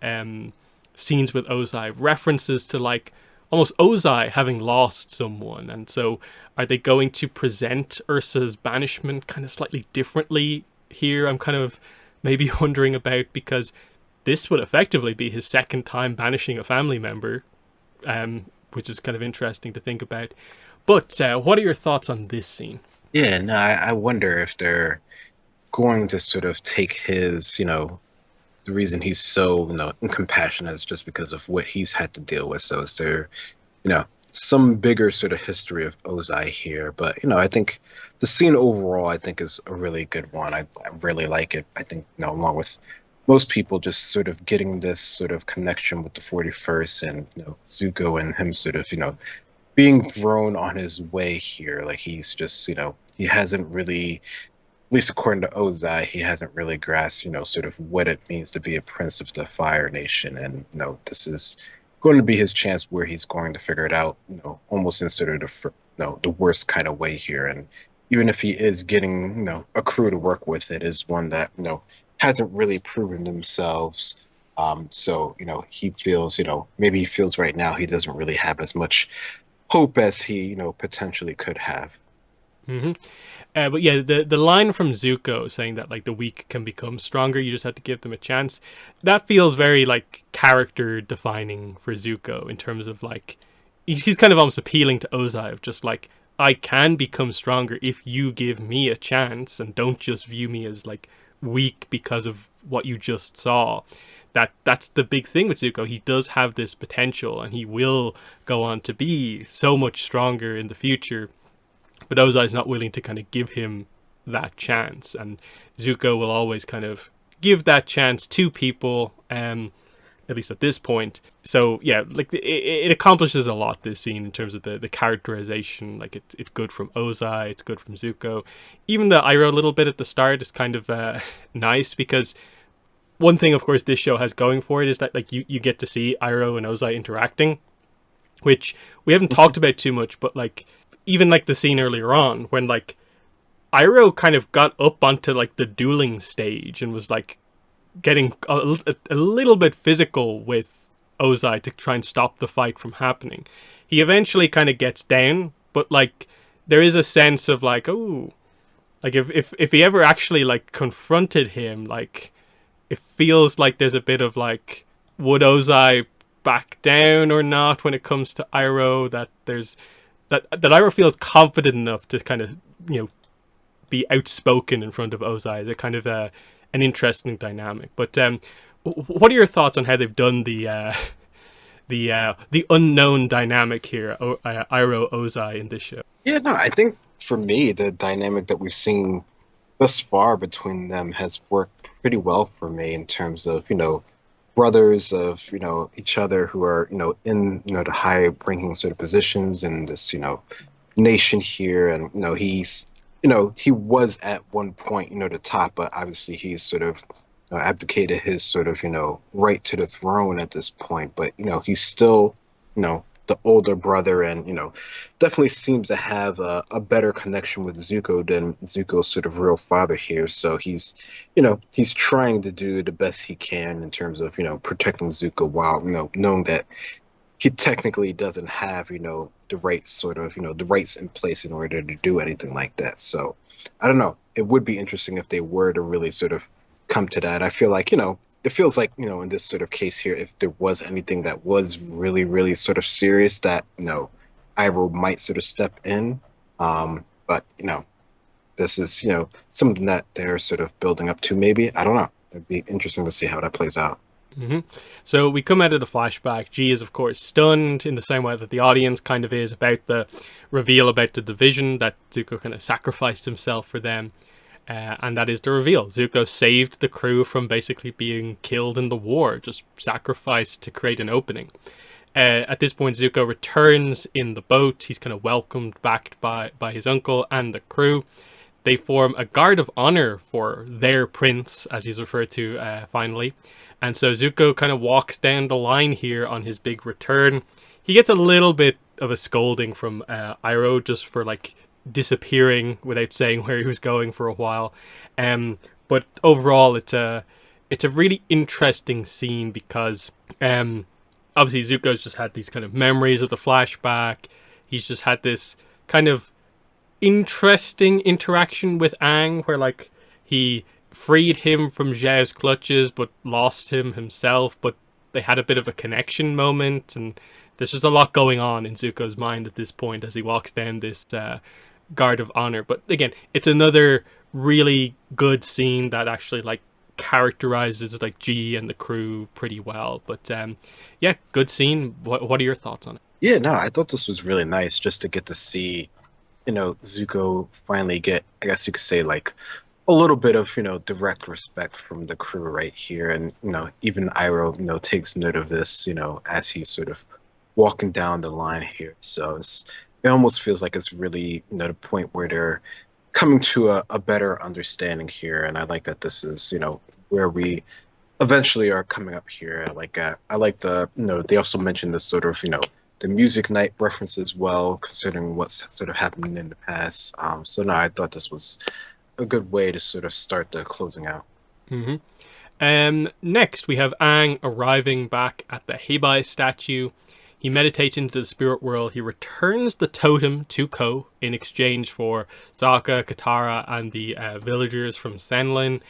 scenes with Ozai, references to like almost Ozai having lost someone. And so are they going to present Ursa's banishment kind of slightly differently here? I'm kind of maybe wondering about, because this would effectively be his second time banishing a family member, which is kind of interesting to think about. But what are your thoughts on this scene? Yeah, no, I wonder if they're going to sort of take his, the reason he's so, incompassionate is just because of what he's had to deal with. So is there, some bigger sort of history of Ozai here? But, I think the scene overall, I think, is a really good one. I really like it. I think, along with most people, just sort of getting this sort of connection with the 41st and, Zuko and him sort of, being thrown on his way here. Like he's just, he hasn't really, at least according to Ozai, he hasn't really grasped, sort of what it means to be a prince of the Fire Nation. And, this is going to be his chance where he's going to figure it out, almost in sort of the worst kind of way here. And even if he is getting, a crew to work with, it is one that, hasn't really proven themselves. So, he feels, maybe he feels right now he doesn't really have as much hope as he, potentially could have. Mm-hmm. But yeah, the line from Zuko saying that like the weak can become stronger, you just have to give them a chance. That feels very like character defining for Zuko in terms of like he's kind of almost appealing to Ozai of just like, I can become stronger if you give me a chance and don't just view me as like weak because of what you just saw. That's the big thing with Zuko. He does have this potential and he will go on to be so much stronger in the future. But Ozai is not willing to kind of give him that chance. And Zuko will always kind of give that chance to people, at least at this point. So yeah, like it accomplishes a lot, this scene, in terms of the characterization. Like it's good from Ozai, it's good from Zuko. Even the Iroh little bit at the start is kind of nice, because one thing, of course, this show has going for it is that like you get to see Iroh and Ozai interacting, which we haven't talked about too much, but like even like the scene earlier on when like Iroh kind of got up onto like the dueling stage and was like getting a little bit physical with Ozai to try and stop the fight from happening. He eventually kind of gets down, but like there is a sense of like, oh, like if he ever actually like confronted him, like it feels like there's a bit of like, would Ozai back down or not when it comes to Iroh? That there's that Iroh feels confident enough to kind of, be outspoken in front of Ozai. They're kind of an interesting dynamic. But what are your thoughts on how they've done the unknown dynamic here, Iroh Ozai, in this show? Yeah, no, I think for me the dynamic that we've seen thus far between them has worked pretty well for me in terms of brothers of each other who are in the high ranking sort of positions in this nation here. And he's he was at one point the top, but obviously he's sort of abdicated his sort of right to the throne at this point. But he's still the older brother, and definitely seems to have a better connection with Zuko than Zuko's sort of real father here. So he's he's trying to do the best he can in terms of protecting Zuko, while knowing that he technically doesn't have the right sort of the rights in place in order to do anything like that. So I don't know, it would be interesting if they were to really sort of come to that. I feel like it feels like, in this sort of case here, if there was anything that was really, really sort of serious, that, Iroh might sort of step in. But, this is, something that they're sort of building up to, maybe. I don't know. It'd be interesting to see how that plays out. Mm-hmm. So we come out of the flashback. G is, of course, stunned in the same way that the audience kind of is about the reveal about the division, that Zuko kind of sacrificed himself for them. And that is the reveal. Zuko saved the crew from basically being killed in the war, just sacrificed to create an opening. At this point, Zuko returns in the boat. He's kind of welcomed back by his uncle and the crew. They form a guard of honor for their prince, as he's referred to finally. And so Zuko kind of walks down the line here on his big return. He gets a little bit of a scolding from Iroh just for like disappearing without saying where he was going for a while. But overall, it's a really interesting scene because obviously Zuko's just had these kind of memories of the flashback. He's just had this kind of interesting interaction with Aang where like he freed him from Zhao's clutches but lost him himself, but they had a bit of a connection moment, and there's just a lot going on in Zuko's mind at this point as he walks down this guard of honor. But again, it's another really good scene that actually like characterizes like G and the crew pretty well. But yeah, good scene. What are your thoughts on it? Yeah, no, I thought this was really nice just to get to see, Zuko finally get, I guess you could say, like a little bit of, direct respect from the crew right here. And, even Iroh, takes note of this, as he's sort of walking down the line here. So it almost feels like it's really, the point where they're coming to a better understanding here. And I like that this is, where we eventually are coming up here. I like the, they also mentioned this sort of, the music night reference as well, considering what's sort of happened in the past. So no, I thought this was a good way to sort of start the closing out. Next, we have Aang arriving back at the Heibai statue. He meditates into the spirit world. He returns the totem to Ko in exchange for Sokka, Katara, and the villagers from Senlin.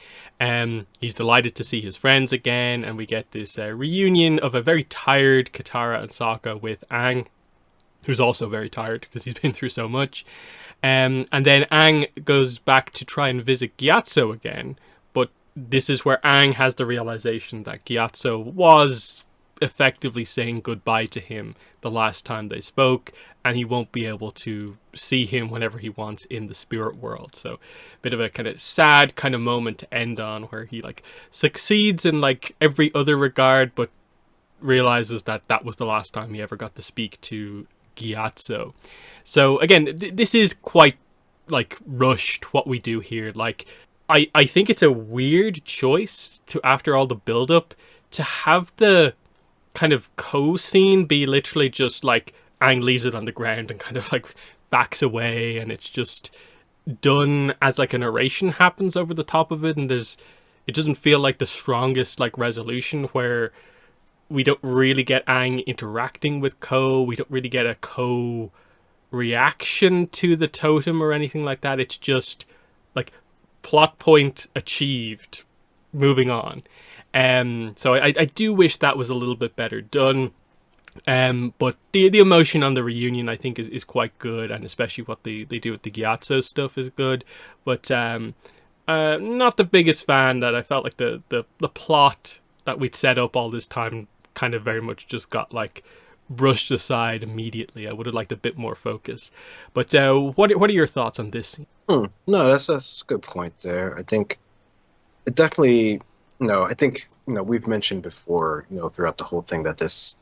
He's delighted to see his friends again, and we get this reunion of a very tired Katara and Sokka with Aang, who's also very tired because he's been through so much. And then Aang goes back to try and visit Gyatso again, but this is where Aang has the realization that Gyatso was effectively saying goodbye to him the last time they spoke, and he won't be able to see him whenever he wants in the spirit world. So a bit of a kind of sad kind of moment to end on, where he like succeeds in like every other regard, but realizes that that was the last time he ever got to speak to Gyatso. So again, this is quite like rushed what we do here. Like I think it's a weird choice to, after all the build up, to have the kind of Ko scene be literally just like Aang leaves it on the ground and kind of like backs away, and it's just done as like a narration happens over the top of it, and it doesn't feel like the strongest like resolution, where we don't really get Aang interacting with Ko. We don't really get a Ko reaction to the totem or anything like that. It's just like plot point achieved, moving on. So I do wish that was a little bit better done. But the emotion on the reunion, I think, is quite good, and especially what they do with the Gyatso stuff is good. But not the biggest fan. That I felt like the plot that we'd set up all this time kind of very much just got like brushed aside immediately. I would have liked a bit more focus. But what are your thoughts on this? No, that's a good point there. I think it definitely. I think, we've mentioned before, throughout the whole thing that this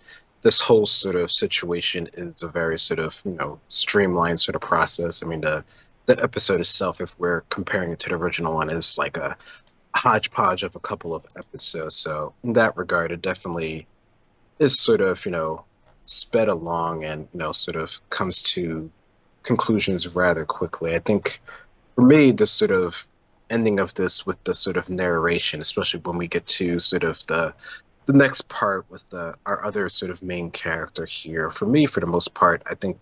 whole sort of situation is a very sort of, streamlined sort of process. I mean, the episode itself, if we're comparing it to the original one, is like a hodgepodge of a couple of episodes. So in that regard, it definitely is sort of, sped along and, sort of comes to conclusions rather quickly. I think for me, this sort of ending of this with the sort of narration, especially when we get to sort of the next part with our other sort of main character here. For me, for the most part, I think,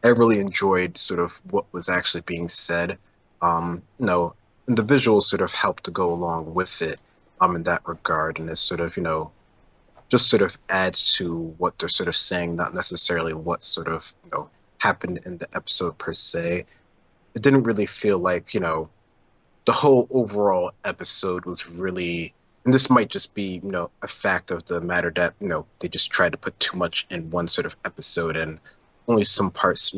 I really enjoyed sort of what was actually being said. And the visuals sort of helped to go along with it in that regard. And it sort of, just sort of adds to what they're sort of saying, not necessarily what sort of, happened in the episode per se. It didn't really feel like, the whole overall episode was really, and this might just be, a fact of the matter that, they just tried to put too much in one sort of episode, and only some parts,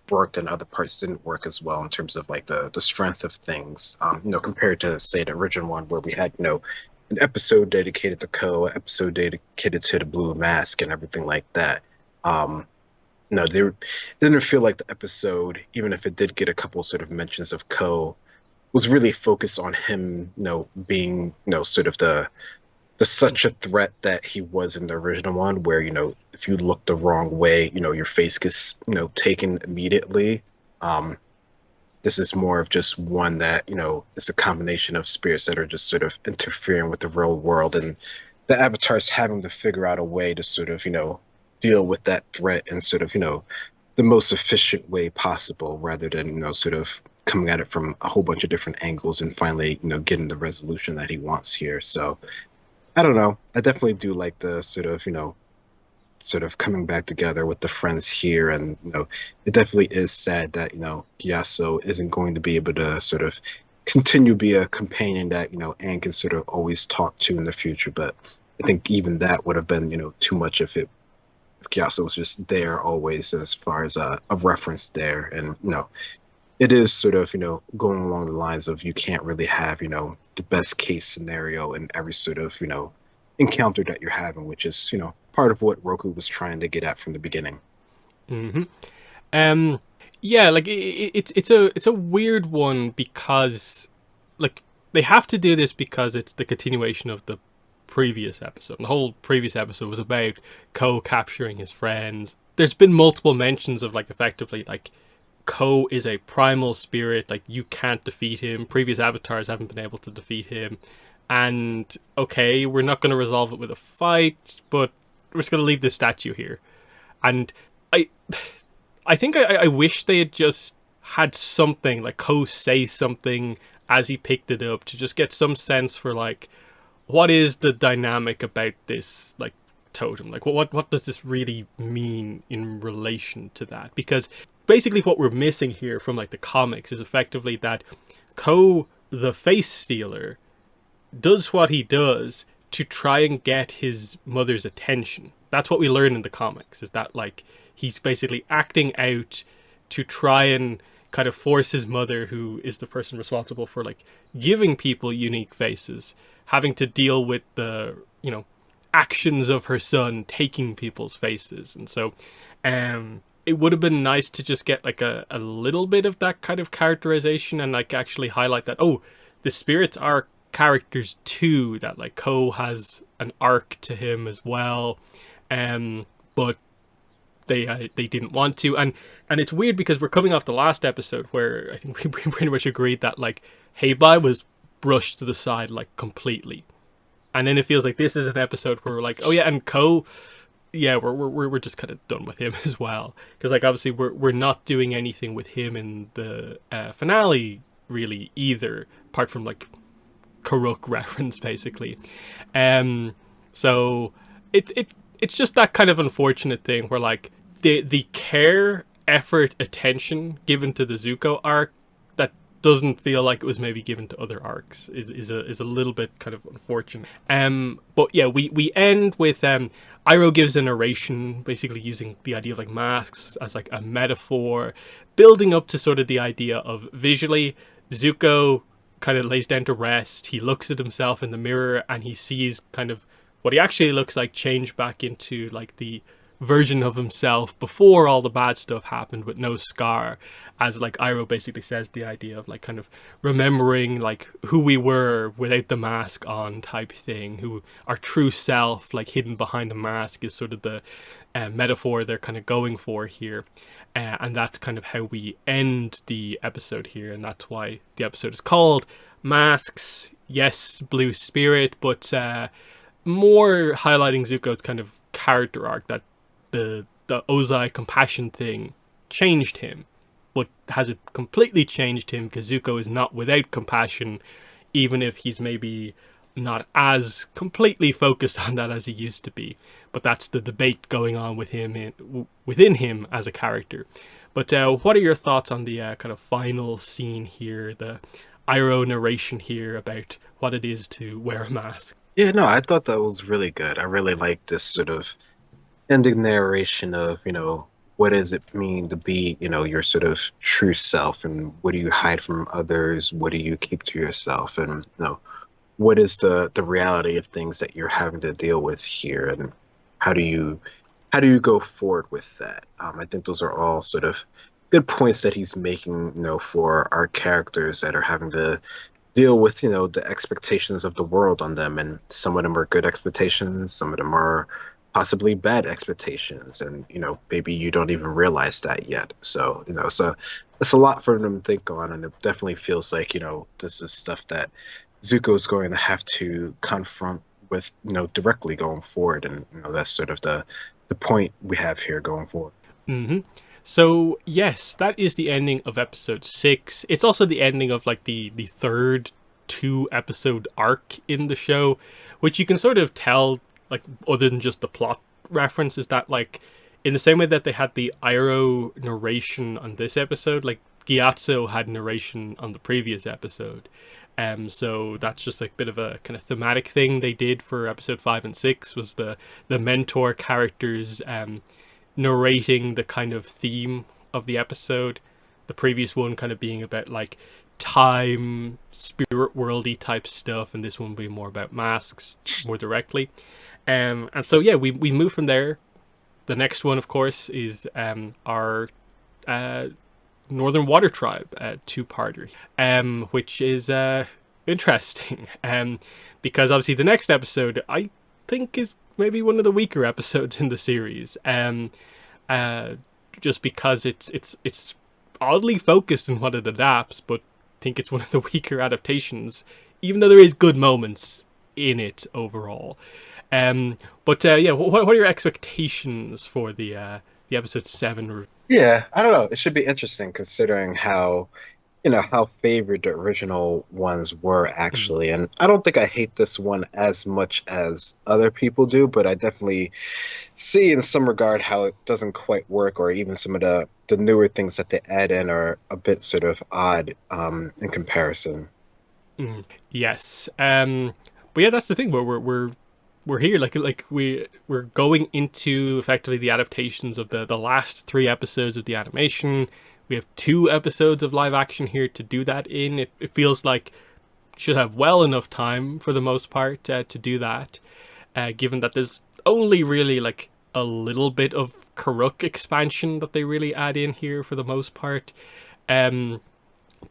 worked and other parts didn't work as well in terms of like the strength of things, compared to, say, the original one where we had, an episode dedicated to Ko, an episode dedicated to the Blue Mask and everything like that. It didn't feel like the episode, even if it did get a couple sort of mentions of Ko, was really focused on him, being, sort of the such a threat that he was in the original one, where, if you look the wrong way, your face gets, taken immediately. This is more of just one that, it's a combination of spirits that are just sort of interfering with the real world, and the Avatar's having to figure out a way to sort of, deal with that threat in sort of, the most efficient way possible rather than, sort of coming at it from a whole bunch of different angles and finally, getting the resolution that he wants here. So I don't know. I definitely do like the sort of, sort of coming back together with the friends here. And, it definitely is sad that, Gyatso isn't going to be able to sort of continue be a companion that, Aang can sort of always talk to in the future. But I think even that would have been, too much if Gyatso was just there always as far as a reference there. And, it is sort of, going along the lines of you can't really have, the best case scenario in every sort of, encounter that you're having, which is, part of what Roku was trying to get at from the beginning. Mm-hmm. Yeah, like it's a weird one because like they have to do this because it's the continuation of the previous episode. The whole previous episode was about Ko capturing his friends. There's been multiple mentions of like effectively like Ko is a primal spirit, like you can't defeat him. Previous avatars haven't been able to defeat him. And okay, we're not going to resolve it with a fight, but we're just going to leave this statue here. And I think I wish they had just had something, like Ko say something as he picked it up to just get some sense for like, what is the dynamic about this like totem? Like what does this really mean in relation to that? Because basically what we're missing here from like the comics is effectively that Ko, the face stealer, does what he does to try and get his mother's attention. That's what we learn in the comics, is that like he's basically acting out to try and kind of force his mother, who is the person responsible for like giving people unique faces, having to deal with the, actions of her son taking people's faces. And so it would have been nice to just get like a little bit of that kind of characterization and like actually highlight that, oh, the spirits are characters too, that like Ko has an arc to him as well, but they didn't want to. And it's weird because we're coming off the last episode where I think we pretty much agreed that like Heibai was brushed to the side like completely, and then it feels like this is an episode where we're like, oh yeah, and Ko, yeah, we're just kind of done with him as well, because like obviously we're not doing anything with him in the finale really either, apart from like Karuk reference basically. So it's just that kind of unfortunate thing where like the care, effort, attention given to the Zuko arc that doesn't feel like it was maybe given to other arcs is a little bit kind of unfortunate. But yeah, we end with Iroh gives a narration basically using the idea of like masks as like a metaphor, building up to sort of the idea of visually Zuko kind of lays down to rest. He looks at himself in the mirror and he sees kind of what he actually looks like change back into like the version of himself before all the bad stuff happened with no scar, as like Iroh basically says the idea of like kind of remembering like who we were without the mask on type thing, who our true self like hidden behind a mask is sort of the metaphor they're kind of going for here. And that's kind of how we end the episode here, and that's why the episode is called Masks. Yes, Blue Spirit, but more highlighting Zuko's kind of character arc, that the Ozai compassion thing changed him, but has it completely changed him because Zuko is not without compassion, even if he's maybe not as completely focused on that as he used to be. But that's the debate going on with him within him as a character. But what are your thoughts on the kind of final scene here, the Iroh narration here about what it is to wear a mask? Yeah, no, I thought that was really good. I really like this sort of ending narration of, what does it mean to be, your sort of true self, and what do you hide from others? What do you keep to yourself? And, what is the reality of things that you're having to deal with here, and how do you go forward with that? I think those are all sort of good points that he's making, for our characters that are having to deal with, the expectations of the world on them. And some of them are good expectations, some of them are possibly bad expectations, and maybe you don't even realize that yet. So so it's a lot for them to think on, and it definitely feels like this is stuff that Zuko is going to have to confront with, directly going forward, and that's sort of the point we have here going forward. So yes, that is the ending of episode 6. It's also the ending of like the third 2-episode arc in the show, which you can sort of tell, like, other than just the plot reference, is that, like, in the same way that they had the Iroh narration on this episode, like Gyatso had narration on the previous episode. So that's just like a bit of a kind of thematic thing they did for episode 5 and 6, was the mentor characters narrating the kind of theme of the episode. The previous one kind of being about like time, spirit worldy type stuff, and this one will be more about masks more directly. And so yeah, we move from there. The next one, of course, is our Northern Water Tribe 2-parter, which is interesting, because obviously the next episode I think is maybe one of the weaker episodes in the series, just because it's oddly focused in what it adapts, but I think it's one of the weaker adaptations, even though there is good moments in it overall. But yeah, what are your expectations for the episode 7? Yeah, I don't know. It should be interesting considering how, how favored the original ones were actually. And I don't think I hate this one as much as other people do, but I definitely see in some regard how it doesn't quite work, or even some of the newer things that they add in are a bit sort of odd in comparison. Yes. But yeah, that's the thing. We're here, like we're going into effectively the adaptations of the last 3 episodes of the animation. We have 2 episodes of live action here to do that in. It feels like should have well enough time for the most part to do that, given that there's only really like a little bit of Karuk expansion that they really add in here for the most part. But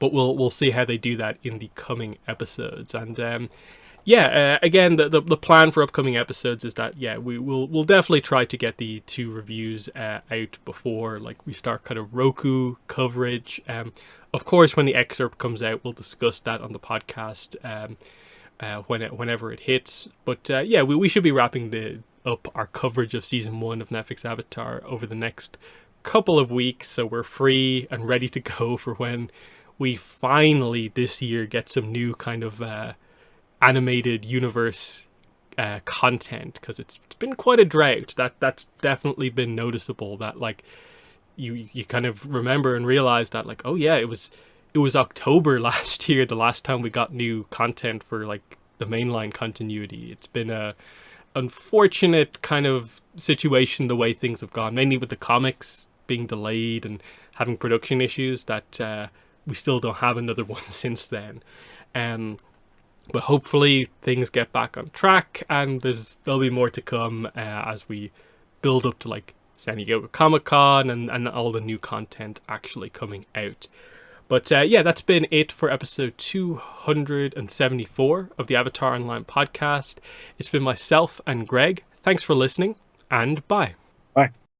we'll see how they do that in the coming episodes. And yeah, again, the plan for upcoming episodes is that, yeah, we'll definitely try to get the 2 reviews out before like we start kind of Roku coverage. Of course, when the excerpt comes out, we'll discuss that on the podcast whenever it hits. But yeah, we should be wrapping up our coverage of season 1 of Netflix Avatar over the next couple of weeks, so we're free and ready to go for when we finally this year get some new kind of animated universe content, because it's been quite a drought. That's definitely been noticeable, that like you kind of remember and realize that, like, oh yeah, it was October last year the last time we got new content for like the mainline continuity. It's been a unfortunate kind of situation the way things have gone, mainly with the comics being delayed and having production issues, that we still don't have another one since then. But hopefully things get back on track, and there'll be more to come as we build up to like San Diego Comic-Con and all the new content actually coming out. But yeah, that's been it for episode 274 of the Avatar Online podcast. It's been myself and Greg. Thanks for listening, and bye. Bye.